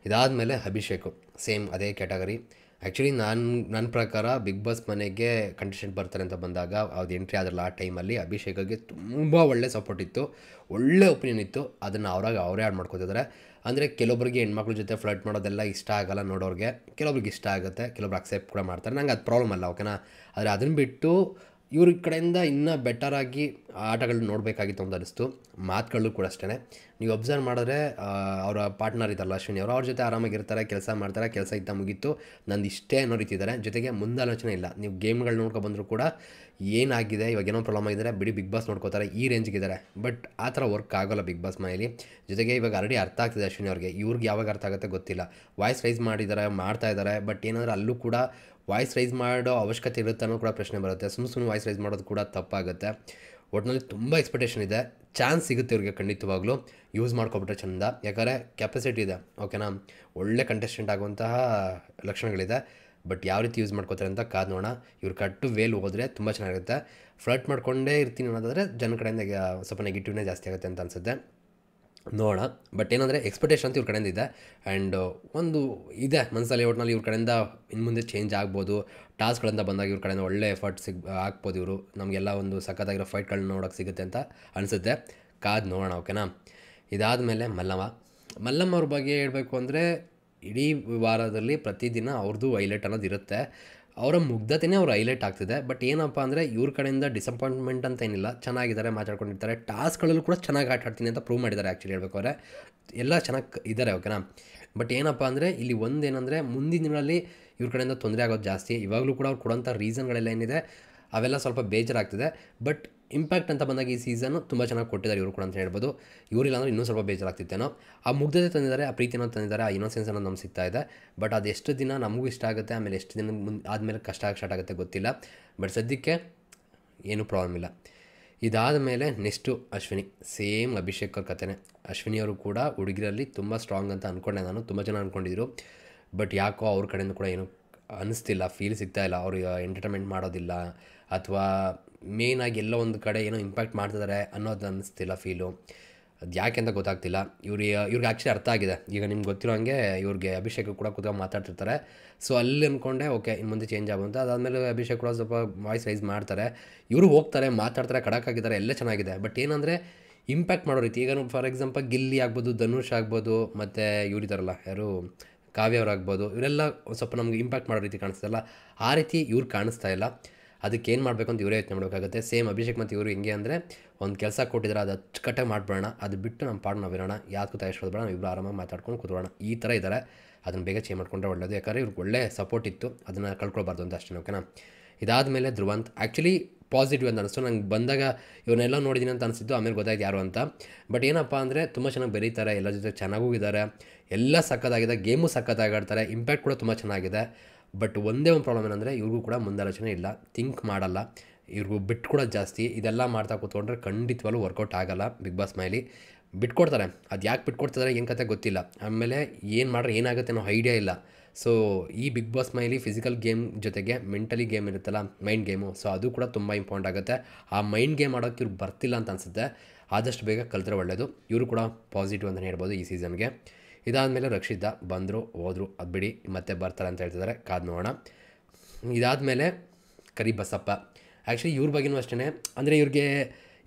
ಇದಾದಮೇಲೆ ಅಭಿಷೇಕು, ಸೇಮ್ ಅದೇ ಕ್ಯಾಟಗರಿ. ಆ್ಯಕ್ಚುಲಿ ನನ್ನ ಪ್ರಕಾರ ಬಿಗ್ ಬಾಸ್ ಮನೆಗೆ ಕಂಟೆಸ್ಟೆಂಟ್ ಬರ್ತಾರೆ ಅಂತ ಬಂದಾಗ ಅದು ಎಂಟ್ರಿ ಆದ್ರಲ್ಲ ಆ ಟೈಮಲ್ಲಿ ಅಭಿಷೇಕಿಗೆ ತುಂಬ ಒಳ್ಳೆ ಸಪೋರ್ಟ್ ಇತ್ತು, ಒಳ್ಳೆ ಒಪಿನಿಯನ್ ಇತ್ತು. ಅದನ್ನು ಅವರೇ ಆ್ಯಡ್ ಮಾಡ್ಕೊತಿದ್ದಾರೆ. ಅಂದರೆ ಕೆಲವೊಬ್ಬರಿಗೆ ಹೆಣ್ಮಕ್ಳ ಜೊತೆ ಫ್ಲರ್ಟ್ ಮಾಡೋದೆಲ್ಲ ಇಷ್ಟ ಆಗಲ್ಲ ನೋಡೋರಿಗೆ, ಕೆಲವೊಬ್ರಿಗೆ ಇಷ್ಟ ಆಗುತ್ತೆ, ಕೆಲವೊಬ್ರು ಅಕ್ಸೆಪ್ಟ್ ಕೂಡ ಮಾಡ್ತಾರೆ. ನಂಗೆ ಅದು ಪ್ರಾಬ್ಲಮ್ ಅಲ್ಲ, ಓಕೆನಾ. ಆದರೆ ಅದನ್ನು ಬಿಟ್ಟು ಇವ್ರ ಕಡೆಯಿಂದ ಇನ್ನೂ ಬೆಟರಾಗಿ ಆಟಗಳನ್ನ ನೋಡಬೇಕಾಗಿತ್ತು ಅಂತ ಅನಿಸ್ತು. ಮಾತುಗಳು ಕೂಡ ಅಷ್ಟೇ. ನೀವು ಅಬ್ಸರ್ವ್ ಮಾಡಿದ್ರೆ ಅವರ ಪಾರ್ಟ್ನರ್ ಇದ್ದಾರಲ್ಲ ಅಶ್ವಿನಿ ಅವರು, ಅವ್ರ ಜೊತೆ ಆರಾಮಾಗಿರ್ತಾರೆ, ಕೆಲಸ ಮಾಡ್ತಾರೆ, ಕೆಲಸ ಇದ್ದ ಮುಗೀತು, ನಂದು ಇಷ್ಟೇ ಅನ್ನೋ ರೀತಿ ಇದ್ದಾರೆ. ಜೊತೆಗೆ ಮುಂದಾಲೋಚನೆ ಇಲ್ಲ. ನೀವು ಗೇಮ್ಗಳು ನೋಡ್ಕೊ ಬಂದರೂ ಕೂಡ ಏನಾಗಿದೆ, ಇವಾಗ ಏನೋ ಪ್ರಾಬ್ಲಮ್ ಆಗಿದ್ದಾರೆ ಬಿಡಿ ಬಿಗ್ ಬಾಸ್ ನೋಡ್ಕೋತಾರೆ ಈ ರೇಂಜ್ಗಿದ್ದಾರೆ. ಬಟ್ ಆ ಥರ ವರ್ಕ್ ಆಗೋಲ್ಲ ಬಿಗ್ ಬಾಸ್ ಮನೇಲಿ. ಜೊತೆಗೆ ಇವಾಗ ಆಲ್ರೆಡಿ ಅರ್ಥ ಆಗ್ತಿದೆ ಅಶ್ವಿನಿ ಅವ್ರಿಗೆ, ಇವ್ರಿಗೆ ಯಾವಾಗ ಅರ್ಥ ಆಗುತ್ತೆ ಗೊತ್ತಿಲ್ಲ. ವಾಯ್ಸ್ ರೈಸ್ ಮಾಡ್ತಾ ಇದ್ದಾರೆ. ಬಟ್ ಏನಂದರೆ ಅಲ್ಲೂ ಕೂಡ ವಾಯ್ಸ್ ರೈಸ್ ಮಾಡೋ ಅವಶ್ಯಕತೆ ಇರುತ್ತೆ ಅನ್ನೋ ಕೂಡ ಪ್ರಶ್ನೆ ಬರುತ್ತೆ. ಸುಮ್ಮನೆ ವಾಯ್ಸ್ ರೈಸ್ ಮಾಡೋದು ಕೂಡ ತಪ್ಪಾಗುತ್ತೆ. ಒಟ್ಟಿನಲ್ಲಿ ತುಂಬ ಎಕ್ಸ್ಪೆಕ್ಟೇಷನ್ ಇದೆ. ಚಾನ್ಸ್ ಸಿಗುತ್ತೆ ಇವ್ರಿಗೆ ಖಂಡಿತವಾಗ್ಲೂ, ಯೂಸ್ ಮಾಡ್ಕೊಬಿಟ್ರೆ ಚೆಂದ. ಯಾಕಂದರೆ ಕೆಪಾಸಿಟಿ ಇದೆ, ಓಕೆನಾ. ಒಳ್ಳೆ ಕಂಟೆಸ್ಟೆಂಟ್ ಆಗುವಂತಹ ಲಕ್ಷಣಗಳಿದೆ. ಬಟ್ ಯಾವ ರೀತಿ ಯೂಸ್ ಮಾಡ್ಕೋತಾರೆ ಅಂತ ಕಾದು ನೋಡೋಣ. ಇವ್ರು ಕಟ್ಟು ವೇಲ್ ಹೋದರೆ ತುಂಬ ಚೆನ್ನಾಗಿರುತ್ತೆ. ಫ್ಲರ್ಟ್ ಮಾಡ್ಕೊಂಡೇ ಇರ್ತೀನಿ ಅನ್ನೋದಾದರೆ ಜನ ಕಡೆಯಿಂದ ಸ್ವಲ್ಪ ನೆಗೆಟಿವ್ನೇ ಜಾಸ್ತಿ ಆಗುತ್ತೆ ಅಂತ ಅನಿಸುತ್ತೆ. ನೋಡೋಣ. ಬಟ್ ಏನಂದರೆ ಎಕ್ಸ್ಪೆಕ್ಟೇಷನ್ ಅಂತ ಇವ್ರ ಕಡೆಯಿಂದ ಇದೆ. ಆ್ಯಂಡ್ ಒಂದು ಇದೆ ಮನಸ್ಸಲ್ಲಿ, ಒಟ್ಟಿನಲ್ಲಿ ಇವ್ರ ಕಡೆಯಿಂದ ಇನ್ನು ಮುಂದೆ ಚೇಂಜ್ ಆಗ್ಬೋದು. ಟಾಸ್ಕ್ಗಳಿಂದ ಬಂದಾಗ ಇವ್ರ ಕಡೆಯಿಂದ ಒಳ್ಳೆ ಎಫರ್ಟ್ ಹಾಕ್ಬೋದು. ಇವರು ನಮಗೆಲ್ಲ ಒಂದು ಸಖತ್ತಾಗಿರೋ ಫೈಟ್ಗಳನ್ನ ನೋಡೋಕ್ಕೆ ಸಿಗುತ್ತೆ ಅಂತ ಅನಿಸುತ್ತೆ. ಕಾದು ನೋಡೋಣ, ಓಕೆನಾ. ಇದಾದಮೇಲೆ ಮಲ್ಲಮ್ಮ ಅವ್ರ ಬಗ್ಗೆ ಹೇಳಬೇಕು ಅಂದರೆ ಇಡೀ ವಾರದಲ್ಲಿ ಪ್ರತಿದಿನ ಅವ್ರದ್ದು ಹೈಲೈಟ್ ಅನ್ನೋದು ಇರುತ್ತೆ. ಅವರ ಮುಗ್ಧತೆಯೇ ಅವ್ರು ಹೈಲೈಟ್ ಆಗ್ತಿದೆ. ಬಟ್ ಏನಪ್ಪ ಅಂದರೆ ಇವ್ರ ಕಡೆಯಿಂದ ಡಿಸಪಾಯಿಂಟ್ಮೆಂಟ್ ಅಂತ ಏನಿಲ್ಲ, ಚೆನ್ನಾಗಿದ್ದಾರೆ, ಮಾತಾಡ್ಕೊಂಡಿರ್ತಾರೆ. ಟಾಸ್ಕ್ಗಳಲ್ಲೂ ಕೂಡ ಚೆನ್ನಾಗಿ ಆಟ ಆಡ್ತೀನಿ ಅಂತ ಪ್ರೂವ್ ಮಾಡಿದ್ದಾರೆ. ಆ್ಯಕ್ಚುಲಿ ಹೇಳ್ಬೇಕಾದ್ರೆ ಎಲ್ಲ ಚೆನ್ನಾಗಿ ಇದ್ದಾರೆ, ಓಕೆನಾ. ಬಟ್ ಏನಪ್ಪ ಅಂದರೆ ಇಲ್ಲಿ ಒಂದೇನೆಂದರೆ ಮುಂದಿನ ದಿನಗಳಲ್ಲಿ ಇವ್ರ ಕಡೆಯಿಂದ ತೊಂದರೆ ಆಗೋದು ಜಾಸ್ತಿ. ಇವಾಗಲೂ ಕೂಡ ಅವ್ರು ಕೊಡೋಂಥ ರೀಸನ್ಗಳೆಲ್ಲ ಏನಿದೆ ಅವೆಲ್ಲ ಸ್ವಲ್ಪ ಬೇಜಾರಾಗ್ತಿದೆ. ಬಟ್ ಇಂಪ್ಯಾಕ್ಟ್ ಅಂತ ಬಂದಾಗ ಈ ಸೀಸನ್ನು ತುಂಬ ಚೆನ್ನಾಗಿ ಕೊಟ್ಟಿದ್ದಾರೆ ಇವರು ಕೂಡ ಅಂತ ಹೇಳ್ಬೋದು. ಇವರಿಲ್ಲ ಅಂದರೆ ಇನ್ನೂ ಸ್ವಲ್ಪ ಬೇಜಾರಾಗ್ತಿತ್ತೇನೋ. ಆ ಮುಗ್ಧತೆ ತಂದಿದ್ದಾರೆ, ಆ ಪ್ರೀತಿನೋ ತಂದಿದ್ದಾರೆ, ಆ ಇನ್ನೋಸೆನ್ಸ್ ಅನ್ನೋದು ನಮ್ಗೆ ಸಿಗ್ತಾ ಇದೆ. ಬಟ್ ಅದು ಎಷ್ಟು ದಿನ ನಮಗೂ ಇಷ್ಟ ಆಗುತ್ತೆ, ಆಮೇಲೆ ಎಷ್ಟು ದಿನ ಆದಮೇಲೆ ಕಷ್ಟ ಆಗಿ ಸ್ಟಾರ್ಟ್ ಆಗುತ್ತೆ ಗೊತ್ತಿಲ್ಲ. ಬಟ್ ಸದ್ಯಕ್ಕೆ ಏನೂ ಪ್ರಾಬ್ಲಮ್ ಇಲ್ಲ. ಇದಾದ ಮೇಲೆ ನೆಕ್ಸ್ಟು ಅಶ್ವಿನಿ. ಸೇಮ್ ಅಭಿಷೇಕ್ ಅವ್ರ ಕಥೆನೇ. ಅಶ್ವಿನಿಯವರು ಕೂಡ ಹುಡುಗಿರಲ್ಲಿ ತುಂಬ ಸ್ಟ್ರಾಂಗ್ ಅಂತ ಅಂದ್ಕೊಂಡೆ ನಾನು. ತುಂಬ ಜನ ಅಂದ್ಕೊಂಡಿದ್ರು. ಬಟ್ ಯಾಕೋ ಅವ್ರ ಕಡೆಯಿಂದ ಕೂಡ ಏನು ಅನ್ನಿಸ್ತಿಲ್ಲ, ಫೀಲ್ ಸಿಗ್ತಾ ಇಲ್ಲ. ಅವ್ರು ಎಂಟರ್ಟೈನ್ಮೆಂಟ್ ಮಾಡೋದಿಲ್ಲ ಅಥವಾ ಮೇಯ್ನಾಗಿ ಎಲ್ಲೋ ಒಂದು ಕಡೆ ಏನೋ ಇಂಪ್ಯಾಕ್ಟ್ ಮಾಡ್ತಿದ್ದಾರೆ ಅನ್ನೋದು ಅನ್ನಿಸ್ತಿಲ್ಲ ಫೀಲು. ಅದು ಯಾಕೆ ಅಂತ ಗೊತ್ತಾಗ್ತಿಲ್ಲ. ಇವ್ರಿಗೆ ಆ್ಯಕ್ಚುಲಿ ಅರ್ಥ ಆಗಿದೆ. ಈಗ ನಿಮ್ಗೆ ಗೊತ್ತಿರೋ ಹಾಗೆ ಇವ್ರಿಗೆ ಅಭಿಷೇಕ್ ಕೂಡ ಕೂತ್ಕೊಂಡು ಮಾತಾಡ್ತಿರ್ತಾರೆ. ಸೊ ಅಲ್ಲಿ ಅಂದ್ಕೊಂಡೆ ಓಕೆ ಇನ್ನು ಮುಂದೆ ಚೇಂಜ್ ಆಗುವಂತ. ಅದಾದಮೇಲೆ ಅಭಿಷೇಕ್ ಕೂಡ ಸ್ವಲ್ಪ ವಾಯ್ಸ್ ರೈಸ್ ಮಾಡ್ತಾರೆ. ಇವರು ಹೋಗ್ತಾರೆ, ಮಾತಾಡ್ತಾರೆ, ಖಡಕ್ಕಾಗಿದ್ದಾರೆ, ಎಲ್ಲ ಚೆನ್ನಾಗಿದೆ. ಬಟ್ ಏನಂದರೆ ಇಂಪ್ಯಾಕ್ಟ್ ಮಾಡೋ ರೀತಿ. ಈಗ ಫಾರ್ ಎಕ್ಸಾಂಪಲ್ ಗಿಲ್ಲಿ ಆಗ್ಬೋದು, ಧನುಷ್ ಆಗ್ಬೋದು, ಮತ್ತು ಇವರಿದ್ದಾರಲ್ಲ ಯಾರು ಕಾವ್ಯ ಅವ್ರಾಗ್ಬೋದು, ಇವರೆಲ್ಲ ಸ್ವಲ್ಪ ನಮ್ಗೆ ಇಂಪ್ಯಾಕ್ಟ್ ಮಾಡೋ ರೀತಿ ಕಾಣಿಸ್ತಲ್ಲ. ಆ ರೀತಿ ಇವ್ರು ಕಾಣಿಸ್ತಾ ಇಲ್ಲ. ಅದಕ್ಕೆ ಏನು ಮಾಡಬೇಕು ಅಂತ ಇವರೇ ಯೋಚನೆ ಮಾಡಬೇಕಾಗುತ್ತೆ. ಸೇಮ್ ಅಭಿಷೇಕ್ ಮತ್ತು ಇವರು ಹೆಂಗೆ ಅಂದರೆ ಒಂದು ಕೆಲಸ ಕೊಟ್ಟಿದ್ರೆ ಅದು ಅಚ್ಚುಕಟ್ಟಾಗಿ ಮಾಡಿಬಿಡೋಣ, ಅದು ಬಿಟ್ಟು ನಮ್ಮ ಪಾಡು ನಾವು ಇರೋಣ, ಯಾವ್ದು ತಯಾರಿಸೋದು ಬೇಡ, ನಾವು ಇಬ್ಬರು ಆರಾಮಾಗಿ ಮಾತಾಡ್ಕೊಂಡು ಕೂತ್ಕೊಳ್ಳೋಣ, ಈ ಥರ ಇದ್ದಾರೆ. ಅದನ್ನು ಬೇಗ ಚೇಂಜ್ ಮಾಡಿಕೊಂಡ್ರೆ ಒಳ್ಳೆಯದು. ಯಾಕಂದರೆ ಇವ್ರಿಗೆ ಒಳ್ಳೆ ಸಪೋರ್ಟ್ ಇತ್ತು, ಅದನ್ನು ಕಳ್ಕೊಳ್ಬಾರ್ದು ಅಂತ ಅಷ್ಟೇ. ಓಕೆನಾ. ಇದಾದಮೇಲೆ ಧ್ರುವಂತ್ ಆ್ಯಕ್ಚುಲಿ ಪಾಸಿಟಿವ್ ಅಂತ ಅನಿಸ್ತು ನಂಗೆ ಬಂದಾಗ. ಇವನ್ನೆಲ್ಲ ನೋಡಿದ್ದೀನಿ ಅಂತ ಅನಿಸಿದ್ದು, ಆಮೇಲೆ ಗೊತ್ತಾಯ್ತು ಯಾರು ಅಂತ. ಬಟ್ ಏನಪ್ಪ ಅಂದರೆ ತುಂಬ ಚೆನ್ನಾಗಿ ಬೆರೀತಾರೆ, ಎಲ್ಲ ಜೊತೆ ಚೆನ್ನಾಗೂ ಇದ್ದಾರೆ, ಎಲ್ಲ ಸಕ್ಕತ್ತಾಗಿದೆ, ಗೇಮು ಸಕ್ಕತ್ತಾಗಿ ಆಡ್ತಾರೆ, ಇಂಪ್ಯಾಕ್ಟ್ ಕೂಡ ತುಂಬ ಚೆನ್ನಾಗಿದೆ. ಬಟ್ ಒಂದೇ ಒಂದು ಪ್ರಾಬ್ಲಮ್ ಏನಂದರೆ ಇವ್ರಿಗೂ ಕೂಡ ಮುಂದಾಲೋಚನೆ ಇಲ್ಲ, ಥಿಂಕ್ ಮಾಡಲ್ಲ, ಇವ್ರಿಗೂ ಬಿಟ್ಕೊಡೋದು ಜಾಸ್ತಿ. ಇದೆಲ್ಲ ಮಾಡ್ತಾ ಕೂತ್ಕೊಂಡ್ರೆ ಖಂಡಿತವಾಗ್ಲೂ ವರ್ಕೌಟ್ ಆಗೋಲ್ಲ. ಬಿಗ್ ಬಾಸ್ ಮೈಲಿ ಬಿಟ್ಕೊಡ್ತಾರೆ, ಅದು ಯಾಕೆ ಬಿಟ್ಕೊಡ್ತಿದ್ದಾರೆ ಏನು ಕತೆ ಗೊತ್ತಿಲ್ಲ. ಆಮೇಲೆ ಏನು ಮಾಡ್ರೆ ಏನಾಗುತ್ತೆ ಅನ್ನೋ ಐಡಿಯಾ ಇಲ್ಲ. ಸೊ ಈ ಬಿಗ್ ಬಾಸ್ ಮೈಲಿ ಫಿಸಿಕಲ್ ಗೇಮ್ ಜೊತೆಗೆ ಮೆಂಟಲಿ ಗೇಮ್ ಇರುತ್ತಲ್ಲ, ಮೈಂಡ್ ಗೇಮು, ಸೊ ಅದು ಕೂಡ ತುಂಬ ಇಂಪಾರ್ಟೆಂಟ್ ಆಗುತ್ತೆ. ಆ ಮೈಂಡ್ ಗೇಮ್ ಆಡೋಕ್ಕೆ ಇವ್ರಿಗೆ ಬರ್ತಿಲ್ಲ ಅಂತ ಅನಿಸುತ್ತೆ. ಆದಷ್ಟು ಬೇಗ ಕಲಿತ್ರೆ ಒಳ್ಳೆಯದು. ಇವರು ಕೂಡ ಪಾಸಿಟಿವ್ ಅಂತಲೇ ಹೇಳ್ಬೋದು ಈ ಸೀಸನ್ಗೆ. ಇದಾದಮೇಲೆ ರಕ್ಷಿತಾ ಬಂದರು ಹೋದರು, ಅದು ಬಿಡಿ, ಮತ್ತೆ ಬರ್ತಾರೆ ಅಂತ ಹೇಳ್ತಿದ್ದಾರೆ, ಕಾದು ನೋಡೋಣ. ಇದಾದಮೇಲೆ ಕರಿಬಸಪ್ಪ. ಆ್ಯಕ್ಚುಲಿ ಇವ್ರ ಬಗ್ಗೆನೂ ಅಷ್ಟೇ. ಅಂದರೆ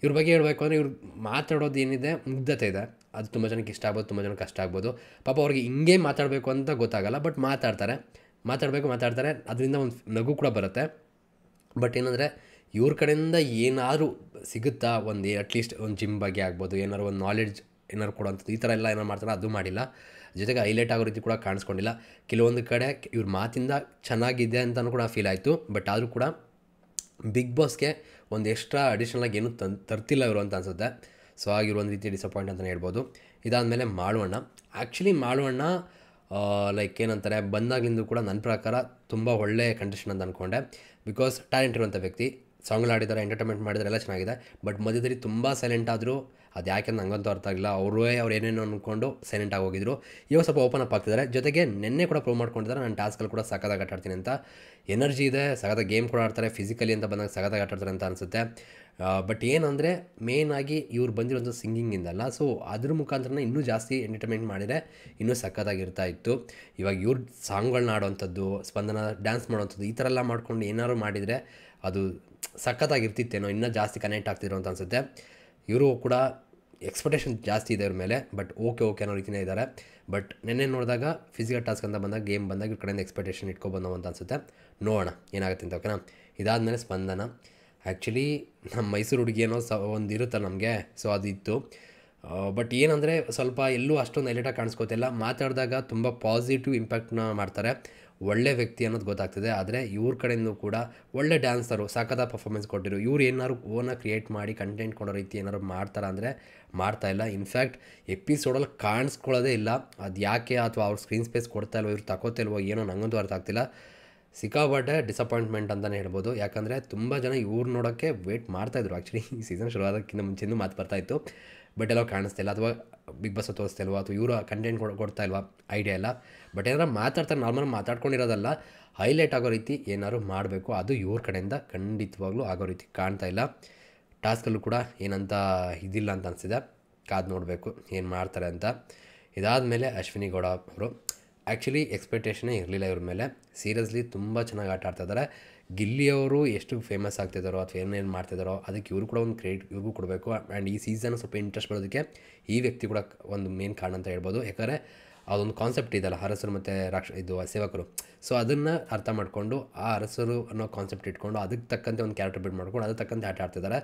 ಇವ್ರ ಬಗ್ಗೆ ಹೇಳಬೇಕು ಅಂದರೆ ಇವ್ರು ಮಾತಾಡೋದು ಏನಿದೆ ಮುಗ್ಧತೆ ಇದೆ, ಅದು ತುಂಬ ಜನಕ್ಕೆ ಇಷ್ಟ ಆಗ್ಬೋದು, ತುಂಬ ಜನಕ್ಕೆ ಕಷ್ಟ ಆಗ್ಬೋದು. ಪಾಪ ಅವ್ರಿಗೆ ಹಿಂಗೆ ಮಾತಾಡಬೇಕು ಅಂತ ಗೊತ್ತಾಗಲ್ಲ, ಬಟ್ ಮಾತಾಡ್ತಾರೆ, ಅದರಿಂದ ಒಂದು ನಗು ಕೂಡ ಬರುತ್ತೆ. ಬಟ್ ಏನಂದರೆ ಇವ್ರ ಕಡೆಯಿಂದ ಏನಾದರೂ ಸಿಗುತ್ತಾ, ಒಂದು ಅಟ್ಲೀಸ್ಟ್ ಒಂದು ಜಿಮ್ ಬಗ್ಗೆ ಆಗ್ಬೋದು, ಏನಾದ್ರು ಒಂದು ನಾಲೆಡ್ಜ್ ಏನಾರು ಕೊಡೋಂಥದ್ದು, ಈ ಥರ ಎಲ್ಲ ಏನಾರು ಮಾಡ್ತಾರೆ, ಅದು ಮಾಡಿಲ್ಲ. ಜೊತೆಗೆ ಹೈಲೈಟ್ ಆಗೋ ರೀತಿ ಕೂಡ ಕಾಣಿಸ್ಕೊಂಡಿಲ್ಲ. ಕೆಲವೊಂದು ಕಡೆ ಇವ್ರ ಮಾತಿಂದ ಚೆನ್ನಾಗಿದೆ ಅಂತಲೂ ಕೂಡ ಫೀಲ್ ಆಯಿತು. ಬಟ್ ಆದರೂ ಕೂಡ ಬಿಗ್ ಬಾಸ್ಗೆ ಒಂದು ಎಕ್ಸ್ಟ್ರಾ ಅಡಿಷ್ನಲಾಗಿ ಏನೂ ತರ್ತಿಲ್ಲ ಇವರು ಅಂತ ಅನಿಸುತ್ತೆ. ಸೊ ಆಗಿರೋ ಒಂದು ರೀತಿ ಡಿಸಪಾಯಿಂಟ್ ಅಂತಲೇ ಹೇಳ್ಬೋದು. ಇದಾದಮೇಲೆ ಮಾಳುವಣ್ಣ. ಆ್ಯಕ್ಚುಲಿ ಮಾಳುವಣ್ಣ ಲೈಕ್ ಏನಂತಾರೆ, ಬಂದಾಗಲಿಂದ ಕೂಡ ನನ್ನ ಪ್ರಕಾರ ತುಂಬ ಒಳ್ಳೆ ಕಂಟೆಸ್ಟೆಂಟ್ ಅಂತ ಅಂದ್ಕೊಂಡೆ. ಬಿಕಾಸ್ ಟ್ಯಾಲೆಂಟ್ ಇರುವಂಥ ವ್ಯಕ್ತಿ, ಸಾಂಗ್ಗಳು ಆಡಿದ್ದಾರೆ, ಎಂಟರ್ಟೈನ್ಮೆಂಟ್ ಮಾಡಿದ್ದಾರೆ, ಎಲ್ಲ ಚೆನ್ನಾಗಿದೆ. ಬಟ್ ಮಧ್ಯದಲ್ಲಿ ತುಂಬ ಸೈಲೆಂಟ್ ಆದರೂ, ಅದು ಯಾಕೆ ನಂಗಂತೂ ಅರ್ಥ ಆಗಿಲ್ಲ. ಅವ್ರು ಏನೇನೋ ಅಂದ್ಕೊಂಡು ಸೈಲೆಂಟ್ ಆಗಿ ಹೋಗಿದ್ರು. ಇವಾಗ ಸ್ವಲ್ಪ ಓಪನ್ ಅಪ್ ಆಗ್ತಿದ್ದಾರೆ. ಜೊತೆಗೆ ನಿನ್ನೆ ಕೂಡ ಪ್ರೂವ್ ಮಾಡ್ಕೊಂಡಿದ್ದಾರೆ, ನಾನು ಟಾಸ್ಕಲ್ಲಿ ಕೂಡ ಸಖತ್ತಾಗಿ ಆಟ ಆಡ್ತೀನಿ ಅಂತ. ಎನರ್ಜಿ ಇದೆ, ಸಖತ್ತಾಗಿ ಗೇಮ್ ಕೂಡ ಆಡ್ತಾರೆ, ಫಿಸಿಕಲಿ ಅಂತ ಬಂದಾಗ ಸಖತ್ತಾಗಿ ಆಟ ಆಡ್ತಾರೆ ಅಂತ ಅನಿಸುತ್ತೆ. ಬಟ್ ಏನಂದರೆ ಮೇಯ್ನಾಗಿ ಇವ್ರು ಬಂದಿರೋದು ಸಿಂಗಿಂಗಿಂದಲ್ಲ. ಸೊ ಅದ್ರ ಮುಖಾಂತರನೇ ಇನ್ನೂ ಜಾಸ್ತಿ ಎಂಟರ್ಟೈನ್ಮೆಂಟ್ ಮಾಡಿದರೆ ಇನ್ನೂ ಸಖತ್ತಾಗಿರ್ತಾ ಇತ್ತು. ಇವಾಗ ಇವ್ರ ಸಾಂಗ್ಗಳನ್ನ ಆಡೋವಂಥದ್ದು, ಸ್ಪಂದನ ಡ್ಯಾನ್ಸ್ ಮಾಡೋವಂಥದ್ದು, ಈ ಥರ ಎಲ್ಲ ಮಾಡ್ಕೊಂಡು ಏನಾದ್ರು ಮಾಡಿದರೆ ಅದು ಸಖತ್ತಾಗಿರ್ತಿತ್ತೇನೋ, ಇನ್ನೂ ಜಾಸ್ತಿ ಕನೆಕ್ಟ್ ಆಗ್ತಿರೋ ಅಂತ ಅನಿಸುತ್ತೆ. ಇವರು ಕೂಡ ಎಕ್ಸ್ಪೆಕ್ಟೇಷನ್ ಜಾಸ್ತಿ ಇದೆ ಇವ್ರ ಮೇಲೆ. ಬಟ್ ಓಕೆ ಅನ್ನೋ ರೀತಿಯೇ ಇದ್ದಾರೆ. ಬಟ್ ನೆನ್ನೆ ನೋಡಿದಾಗ ಫಿಸಿಕಲ್ ಟಾಸ್ಕ್ ಅಂತ ಬಂದಾಗ, ಗೇಮ್ ಬಂದಾಗ ಇವ್ರ ಕಡೆಯಿಂದ ಎಕ್ಸ್ಪೆಕ್ಟೇಷನ್ ಇಟ್ಕೊಬಂದವು ಅಂತ ಅನಿಸುತ್ತೆ. ನೋಡೋಣ ಏನಾಗುತ್ತೆ ಅಂತ. ಓಕೆನಾ. ಇದಾದಮೇಲೆ ಸ್ಪಂದನ. ಆ್ಯಕ್ಚುಲಿ ನಮ್ಮ ಮೈಸೂರು ಹುಡುಗಿ ಏನೋ ಒಂದು ಇರುತ್ತಲ್ಲ ನಮಗೆ, ಸೊ ಅದು ಇತ್ತು. ಬಟ್ ಏನಂದರೆ ಸ್ವಲ್ಪ ಎಲ್ಲೂ ಅಷ್ಟೊಂದು ಹೈಲೈಟಾಗಿ ಕಾಣಿಸ್ಕೋತಿಲ್ಲ. ಮಾತಾಡಿದಾಗ ತುಂಬ ಪಾಸಿಟಿವ್ ಇಂಪ್ಯಾಕ್ಟ್ನ ಮಾಡ್ತಾರೆ, ಒಳ್ಳೆ ವ್ಯಕ್ತಿ ಅನ್ನೋದು ಗೊತ್ತಾಗ್ತದೆ. ಆದರೆ ಇವ್ರ ಕಡೆಯಿಂದ ಕೂಡ ಒಳ್ಳೆ ಡ್ಯಾನ್ಸರು, ಸಖತ್ತಾಗಿ ಪರ್ಫಾರ್ಮೆನ್ಸ್ ಕೊಟ್ಟಿರು. ಇವ್ರು ಏನಾದ್ರು ಓನಾಗಿ ಕ್ರಿಯೇಟ್ ಮಾಡಿ ಕಂಟೆಂಟ್ ಕೊಡೋ ರೀತಿ ಏನಾದ್ರು ಮಾಡ್ತಾರೆ ಅಂದರೆ ಮಾಡ್ತಾಯಿಲ್ಲ. ಇನ್ಫ್ಯಾಕ್ಟ್ ಎಪಿಸೋಡಲ್ಲಿ ಕಾಣಿಸ್ಕೊಳ್ಳೋದೇ ಇಲ್ಲ. ಅದು ಯಾಕೆ, ಅಥವಾ ಅವ್ರು ಸ್ಕ್ರೀನ್ ಸ್ಪೇಸ್ ಕೊಡ್ತಾ ಇಲ್ವೋ, ಇವ್ರು ತಗೋತಿಲ್ವೋ ಏನೋ ನನಗಂತೂ ಅರ್ಥ ಆಗ್ತಿಲ್ಲ. ಸಿಕ್ಕಾಪಟ್ಟೆ ಡಿಸಪಾಯಿಂಟ್ಮೆಂಟ್ ಅಂತಲೇ ಹೇಳ್ಬೋದು. ಯಾಕಂದರೆ ತುಂಬ ಜನ ಇವ್ರು ನೋಡೋಕ್ಕೆ ವೇಟ್ ಮಾಡ್ತಾಯಿದ್ರು. ಆ್ಯಕ್ಚುಲಿ ಈ ಸೀಸನ್ ಶುರುವಾದಕ್ಕಿಂತ ಮುಂಚೆನೂ ಮಾತು ಬರ್ತಾಯಿತ್ತು. ಬಟ್ ಎಲ್ಲೋ ಕಾಣಿಸ್ತಿಲ್ಲ, ಅಥವಾ ಬಿಗ್ ಬಾಸ್ ತೋರಿಸ್ತಾ ಇಲ್ವಾ, ಅಥವಾ ಇವರು ಕಂಟೆಂಟ್ ಕೊಡ್ತಾ ಇಲ್ವಾ, ಐಡಿಯಾ ಇಲ್ಲ. ಬಟ್ ಏನಾರು ಮಾತಾಡ್ತಾರೆ, ನಾರ್ಮಲ್ ಮಾತಾಡ್ಕೊಂಡಿರೋದಲ್ಲ, ಹೈಲೈಟ್ ಆಗೋ ರೀತಿ ಏನಾದ್ರು ಮಾಡಬೇಕು. ಅದು ಇವ್ರ ಕಡೆಯಿಂದ ಖಂಡಿತವಾಗ್ಲೂ ಆಗೋ ರೀತಿ ಕಾಣ್ತಾ ಇಲ್ಲ. ಟಾಸ್ಕಲ್ಲೂ ಕೂಡ ಏನಂತ ಇದಿಲ್ಲ ಅಂತ ಅನಿಸಿದೆ. ಕಾದು ನೋಡಬೇಕು ಏನು ಮಾಡ್ತಾರೆ ಅಂತ. ಇದಾದಮೇಲೆ ಅಶ್ವಿನಿ ಗೌಡ ಅವರು. ಆ್ಯಕ್ಚುಲಿ ಎಕ್ಸ್ಪೆಕ್ಟೇಷನೇ ಇರಲಿಲ್ಲ ಇವ್ರ ಮೇಲೆ. ಸೀರಿಯಸ್ಲಿ ತುಂಬ ಚೆನ್ನಾಗಿ ಆಟ ಆಡ್ತಾಯಿದ್ದಾರೆ. ಗಿಲ್ಲಿಯವರು ಎಷ್ಟು ಫೇಮಸ್ ಆಗ್ತಿದ್ದಾರೋ ಅಥವಾ ಏನೇನು ಮಾಡ್ತಿದ್ದಾರೋ ಅದಕ್ಕೆ ಇವರು ಕೂಡ ಒಂದು ಕ್ರೆಡಿಟ್ ಇವ್ರಿಗೂ ಕೊಡಬೇಕು. ಆ್ಯಂಡ್ ಈ ಸೀಸನ್ ಸ್ವಲ್ಪ ಇಂಟ್ರೆಸ್ಟ್ ಬರೋದಕ್ಕೆ ಈ ವ್ಯಕ್ತಿ ಕೂಡ ಒಂದು ಮೇನ್ ಕಾರಣ ಅಂತ ಹೇಳ್ಬೋದು. ಯಾಕಂದರೆ ಅದೊಂದು ಕಾನ್ಸೆಪ್ಟ್ ಇದೆಯಲ್ಲ, ಅರಸರು ಮತ್ತು ಇದು ಸೇವಕರು. ಸೊ ಅದನ್ನು ಅರ್ಥ ಮಾಡಿಕೊಂಡು ಆ ಅರಸರು ಅನ್ನೋ ಕಾನ್ಸೆಪ್ಟ್ ಇಟ್ಕೊಂಡು ಅದಕ್ಕೆ ತಕ್ಕಂತೆ ಒಂದು ಕ್ಯಾರೆಕ್ಟರ್ ಬಿಲ್ಡ್ ಮಾಡ್ಕೊಂಡು ಅದಕ್ಕೆ ತಕ್ಕಂತೆ ಆಟ ಆಡ್ತಿದ್ದಾರೆ.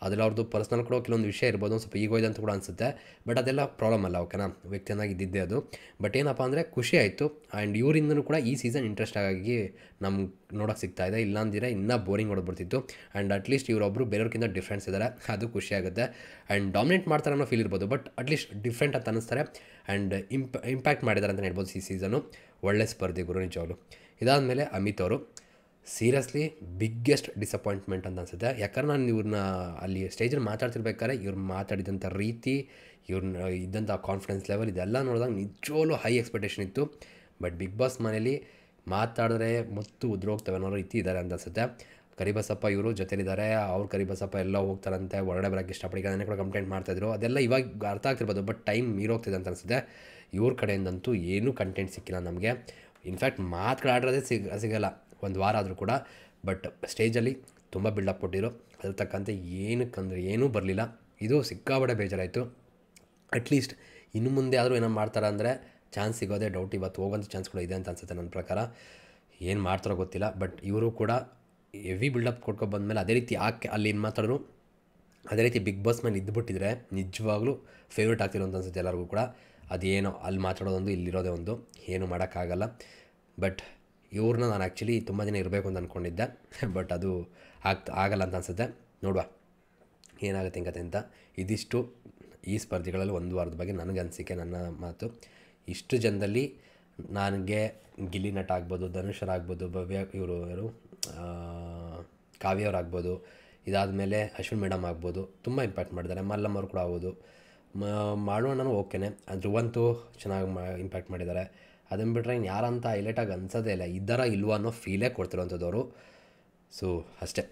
ಅದರಲ್ಲಿ ಅವ್ರದ್ದು ಪರ್ಸ್ನಲ್ ಕೂಡ ಕೆಲವೊಂದು ವಿಷಯ ಇರ್ಬೋದು, ಒಂದು ಸ್ವಲ್ಪ ಈಗೋ ಇದೆ ಅಂತ ಕೂಡ ಅನಿಸುತ್ತೆ. ಬಟ್ ಅದೆಲ್ಲ ಪ್ರಾಬ್ಲಮ್ ಅಲ್ಲ, ಓಕೆನಾ, ವ್ಯಕ್ತಿಯನ್ನಾಗಿದ್ದಿದ್ದೆ ಅದು. ಬಟ್ ಏನಪ್ಪ ಅಂದರೆ ಖುಷಿ ಆಯಿತು. ಆ್ಯಂಡ್ ಇವರಿಂದನೂ ಕೂಡ ಈ ಸೀಸನ್ ಇಂಟ್ರೆಸ್ಟ್ ಆಗಿ ನಮ್ಗೆ ನೋಡೋಕೆ ಸಿಗ್ತಾ ಇದೆ. ಇಲ್ಲಾಂದಿರ ಇನ್ನೂ ಬೋರಿಂಗ್ ಹೊಡೆದ್ಬಿಡ್ತಿತ್ತು. ಆ್ಯಂಡ್ ಅಟ್ಲೀಸ್ಟ್ ಇವರೊಬ್ಬರು ಬೇರೆಯವ್ರಿಗಿಂತ ಡಿಫ್ರೆನ್ಸ್ ಇದ್ದಾರೆ, ಅದು ಖುಷಿ ಆಗುತ್ತೆ. ಆ್ಯಂಡ್ ಡಾಮಿನೇಟ್ ಮಾಡ್ತಾರೆ ಅನ್ನೋ ಫೀಲ್ ಇರ್ಬೋದು, ಬಟ್ ಅಟ್ಲೀಸ್ಟ್ ಡಿಫ್ರೆಂಟ್ ಅಂತ ಅನ್ನಿಸ್ತಾರೆ. ಆ್ಯಂಡ್ ಇಂಪ್ಯಾಕ್ಟ್ ಮಾಡಿದ್ದಾರೆ ಅಂತ ಹೇಳ್ಬೋದು ಈ ಸೀಸನು. ಒಳ್ಳೆ ಸ್ಪರ್ಧಿ ಗುರು ನಿಜವಾಗ್ಲು. ಇದಾದಮೇಲೆ ಅಮಿತ್ ಅವರು ಸೀರಿಯಸ್ಲಿ ಬಿಗ್ಗೆಸ್ಟ್ ಡಿಸಪಾಯಿಂಟ್ಮೆಂಟ್ ಅಂತ ಅನಿಸುತ್ತೆ. ಯಾಕಂದ್ರೆ ನಾನು ಇವ್ರನ್ನ ಅಲ್ಲಿ ಸ್ಟೇಜಲ್ಲಿ ಮಾತಾಡ್ತಿರ್ಬೇಕಾದ್ರೆ ಇವ್ರು ಮಾತಾಡಿದಂಥ ರೀತಿ, ಇವ್ರನ್ನ ಇದ್ದಂಥ ಕಾನ್ಫಿಡೆನ್ಸ್ ಲೆವೆಲ್, ಇದೆಲ್ಲ ನೋಡಿದಾಗ ನಿಜವಾಗ್ಲೂ ಹೈ ಎಕ್ಸ್ಪೆಕ್ಟೇಷನ್ ಇತ್ತು. ಬಟ್ ಬಿಗ್ ಬಾಸ್ ಮನೇಲಿ ಮಾತಾಡಿದ್ರೆ ಮತ್ತು ಉದ್ರೋಗ್ತವೆ ಅನ್ನೋ ರೀತಿ ಇದ್ದಾರೆ ಅಂತ ಅನಿಸುತ್ತೆ. ಕರಿಬಸಪ್ಪ ಇವರು ಜೊತೆಲಿದ್ದಾರೆ, ಅವ್ರು ಕರಿಬಸಪ್ಪ ಎಲ್ಲ ಹೋಗ್ತಾರಂತೆ, ಹೊರಗಡೆ ಬರೋಕ್ಕೆ ಇಷ್ಟಪಡಿಗೆ ಕೂಡ ಕಂಪ್ಲೇಂಟ್ ಮಾಡ್ತಾಯಿದ್ರು. ಅದೆಲ್ಲ ಇವಾಗ ಅರ್ಥ ಆಗ್ತಿರ್ಬೋದು, ಬಟ್ ಟೈಮ್ ಮೀರೋಗ್ತಿದೆ ಅಂತ ಅನಿಸುತ್ತೆ. ಇವ್ರ ಕಡೆಯಿಂದಂತೂ ಏನೂ ಕಂಟೆಂಟ್ ಸಿಕ್ಕಿಲ್ಲ ನಮಗೆ. ಇನ್ಫ್ಯಾಕ್ಟ್ ಮಾತುಗಳಾಡೋದೇ ಸಿಗಲ್ಲ ಒಂದು ವಾರ ಆದರೂ ಕೂಡ. ಬಟ್ ಸ್ಟೇಜಲ್ಲಿ ತುಂಬ ಬಿಲ್ಡಪ್ ಕೊಟ್ಟಿರು, ಅದ್ರ ತಕ್ಕಂತೆ ಏನಕ್ಕಂದರೆ ಏನೂ ಬರಲಿಲ್ಲ. ಇದು ಸಿಕ್ಕಾಬಡೆ ಬೇಜಾರಾಯಿತು. ಅಟ್ಲೀಸ್ಟ್ ಇನ್ನು ಮುಂದೆ ಆದರೂ ಏನೋ ಮಾಡ್ತಾರೆ ಅಂದರೆ ಚಾನ್ಸ್ ಸಿಗೋದೇ ಡೌಟ್. ಇವತ್ತು ಹೋಗೋಂಥ ಚಾನ್ಸ್ ಕೂಡ ಇದೆ ಅಂತ ಅನಿಸುತ್ತೆ ನನ್ನ ಪ್ರಕಾರ. ಏನು ಮಾಡ್ತಾರೋ ಗೊತ್ತಿಲ್ಲ. ಬಟ್ ಇವರು ಕೂಡ ಹೆವಿ ಬಿಲ್ಡಪ್ ಕೊಟ್ಕೊ ಬಂದಮೇಲೆ ಅದೇ ರೀತಿ ಅಲ್ಲಿ ಏನು ಮಾತಾಡಿದ್ರು ಅದೇ ರೀತಿ ಬಿಗ್ ಬಾಸ್ ಮೇಲೆ ಇದ್ದುಬಿಟ್ಟಿದ್ರೆ ನಿಜವಾಗ್ಲೂ ಫೇವ್ರೇಟ್ ಆಗ್ತಿರೋ ಅಂತ ಅನಿಸುತ್ತೆ ಎಲ್ಲರಿಗೂ ಕೂಡ. ಅದೇನೋ ಅಲ್ಲಿ ಮಾತಾಡೋದೊಂದು, ಇಲ್ಲಿರೋದೇ ಒಂದು, ಏನು ಮಾಡೋಕ್ಕಾಗಲ್ಲ. ಬಟ್ ಇವ್ರನ್ನ ನಾನು ಆ್ಯಕ್ಚುಲಿ ತುಂಬ ದಿನ ಇರಬೇಕು ಅಂತ ಅಂದ್ಕೊಂಡಿದ್ದೆ, ಬಟ್ ಅದು ಆಗಲ್ಲ ಅಂತ ಅನಿಸುತ್ತೆ. ನೋಡುವ ಏನಾಗುತ್ತೆ ಹಿಂಗತೆ ಅಂತ. ಇದಿಷ್ಟು ಈ ಸ್ಪರ್ಧೆಗಳಲ್ಲಿ ಒಂದು ವಾರದ ಬಗ್ಗೆ ನನಗೆ ಅನಿಸಿಕೆ, ನನ್ನ ಮಾತು. ಇಷ್ಟು ಜನದಲ್ಲಿ ನನಗೆ ಗಿಲ್ಲಿ ನಟ ಆಗ್ಬೋದು, ಧನುಷರಾಗ್ಬೋದು, ಭವ್ಯ ಇವರು ಯಾರು ಕಾವ್ಯವರಾಗ್ಬೋದು, ಇದಾದಮೇಲೆ ಅಶ್ವಿನ್ ಮೇಡಮ್ ಆಗ್ಬೋದು, ತುಂಬ ಇಂಪ್ಯಾಕ್ಟ್ ಮಾಡಿದ್ದಾರೆ. ಮಲ್ಲಮ್ಮ ಅವ್ರು ಕೂಡ ಆಗ್ಬೋದು, ಮಾಡೋಣ ಓಕೆನೆ. ಧ್ರುವಂತೂ ಚೆನ್ನಾಗಿ ಇಂಪ್ಯಾಕ್ಟ್ ಮಾಡಿದ್ದಾರೆ. ಅದನ್ನು ಬಿಟ್ಟರೆ ಇನ್ನು ಯಾರಂತ ಹೈಲೈಟಾಗಿ ಅನ್ಸೋದೇ ಇಲ್ಲ, ಇದ್ದಾರ ಇಲ್ವಾ ಅನ್ನೋ ಫೀಲೇ ಕೊಡ್ತಿರೋಂಥದ್ದವರು. ಸೊ ಅಷ್ಟೇ.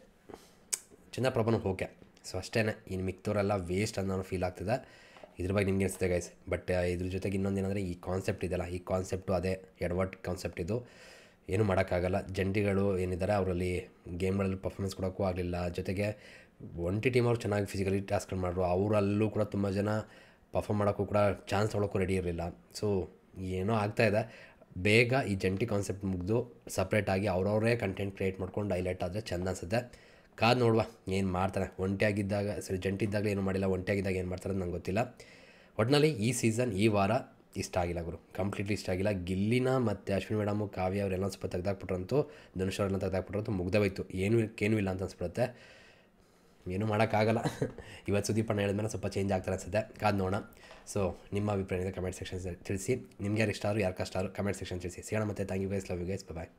ಚಂದ್ರಪ್ರಭನೂ ಓಕೆ. ಸೊ ಅಷ್ಟೇ. ಇನ್ನು ಮಿಕ್ತವರೆಲ್ಲ ವೇಸ್ಟ್ ಅನ್ನೋ ಫೀಲ್ ಆಗ್ತಿದೆ. ಇದ್ರ ಬಗ್ಗೆ ನಿಮ್ಗೆ ಅನಿಸುತ್ತೆ ಗೈಸ್. ಬಟ್ ಇದ್ರ ಜೊತೆಗೆ ಇನ್ನೊಂದು ಏನಂದರೆ ಈ ಕಾನ್ಸೆಪ್ಟ್ ಇದೆಯಲ್ಲ, ಈ ಕಾನ್ಸೆಪ್ಟು ಅದೇ ಎಡವಟ್ ಕಾನ್ಸೆಪ್ಟ್ ಇದು. ಏನೂ ಮಾಡೋಕ್ಕಾಗಲ್ಲ. ಜಂಟಿಗಳು ಏನಿದ್ದಾರೆ ಅವರಲ್ಲಿ ಗೇಮ್ಗಳಲ್ಲಿ ಪರ್ಫಾರ್ಮೆನ್ಸ್ ಕೊಡೋಕ್ಕೂ ಆಗಲಿಲ್ಲ. ಜೊತೆಗೆ ಒಂಟಿ ಟೀಮ್ ಅವ್ರು ಚೆನ್ನಾಗಿ ಫಿಸಿಕಲಿ ಟಾಸ್ಕ್ಗಳು ಮಾಡಿದ್ರು, ಅವರಲ್ಲೂ ಕೂಡ ತುಂಬ ಜನ ಪರ್ಫಾರ್ಮ್ ಮಾಡೋಕ್ಕೂ ಕೂಡ ಚಾನ್ಸ್ ತೊಗೊಳಕ್ಕೂ ರೆಡಿ ಇರಲಿಲ್ಲ. ಸೊ ಏನೋ ಆಗ್ತಾಯಿದೆ. ಬೇಗ ಈ ಜಂಟಿ ಕಾನ್ಸೆಪ್ಟ್ ಮುಗಿದು ಸಪ್ರೇಟಾಗಿ ಅವ್ರವರೇ ಕಂಟೆಂಟ್ ಕ್ರಿಯೇಟ್ ಮಾಡ್ಕೊಂಡು ಹೈಲೈಟ್ ಆದರೆ ಚೆಂದ ಅನಿಸುತ್ತೆ. ಕಾದು ನೋಡುವ ಏನು ಮಾಡ್ತಾರೆ. ಒಂಟಿಯಾಗಿದ್ದಾಗ ಜಂಟಿ ಇದ್ದಾಗ ಏನು ಮಾಡಿಲ್ಲ, ಒಂಟಿಯಾಗಿದ್ದಾಗ ಏನು ಮಾಡ್ತಾರೆ ನಂಗೆ ಗೊತ್ತಿಲ್ಲ. ಒಟ್ಟಿನಲ್ಲಿ ಈ ಸೀಸನ್ ಈ ವಾರ ಇಷ್ಟ ಆಗಿಲ್ಲ ಗುರು, ಕಂಪ್ಲೀಟ್ಲಿ ಇಷ್ಟ ಆಗಿಲ್ಲ. ಗಿಲ್ಲಿನ ಮತ್ತು ಅಶ್ವಿನ್ ಮೇಡಮು, ಕಾವ್ಯ ಅವರೆಲ್ಲ ಸ್ವಲ್ಪ ತೆಗೆದಾಕ್ಬಿಟ್ರಂತೂ, ಧನುಷ್ ಅವರೆಲ್ಲ ತೆಗೆದಾಕ್ಬಿಟ್ರಂತೂ ಮುಗ್ದೇ ಹೋಯ್ತು. ಏನೂ ಇಲ್ಲ ಅಂತ ಅನ್ಸ್ಬಿಡುತ್ತೆ. ಏನೂ ಮಾಡೋಕ್ಕಾಗಲ್ಲ. ಇವತ್ತು ಸುದೀಪಣ್ಣ ಹೇಳಿದ್ಮೇಲೆ ಸ್ವಲ್ಪ ಚೇಂಜ್ ಆಗ್ತಾರೆ ಅನಿಸುತ್ತೆ. ಕಾದು ನೋಡೋಣ. ಸೊ ನಿಮ್ಮ ಅಭಿಪ್ರಾಯ ಕಮೆಂಟ್ ಸೆಕ್ಷನ್ ತಿಳಿಸಿ. ನಿಮ್ಗೆ ಯಾರು ಇಷ್ಟ ಆದ್ರು ಯಾರು ಕಷ್ಟ ಆದ್ರು ಕಮೆಂಟ್ ಸೆಕ್ಷನ್ ತಿಳಿಸಿ. ಸಿಗೋಣ ಮತ್ತೆ. Thank you guys, love you guys, bye.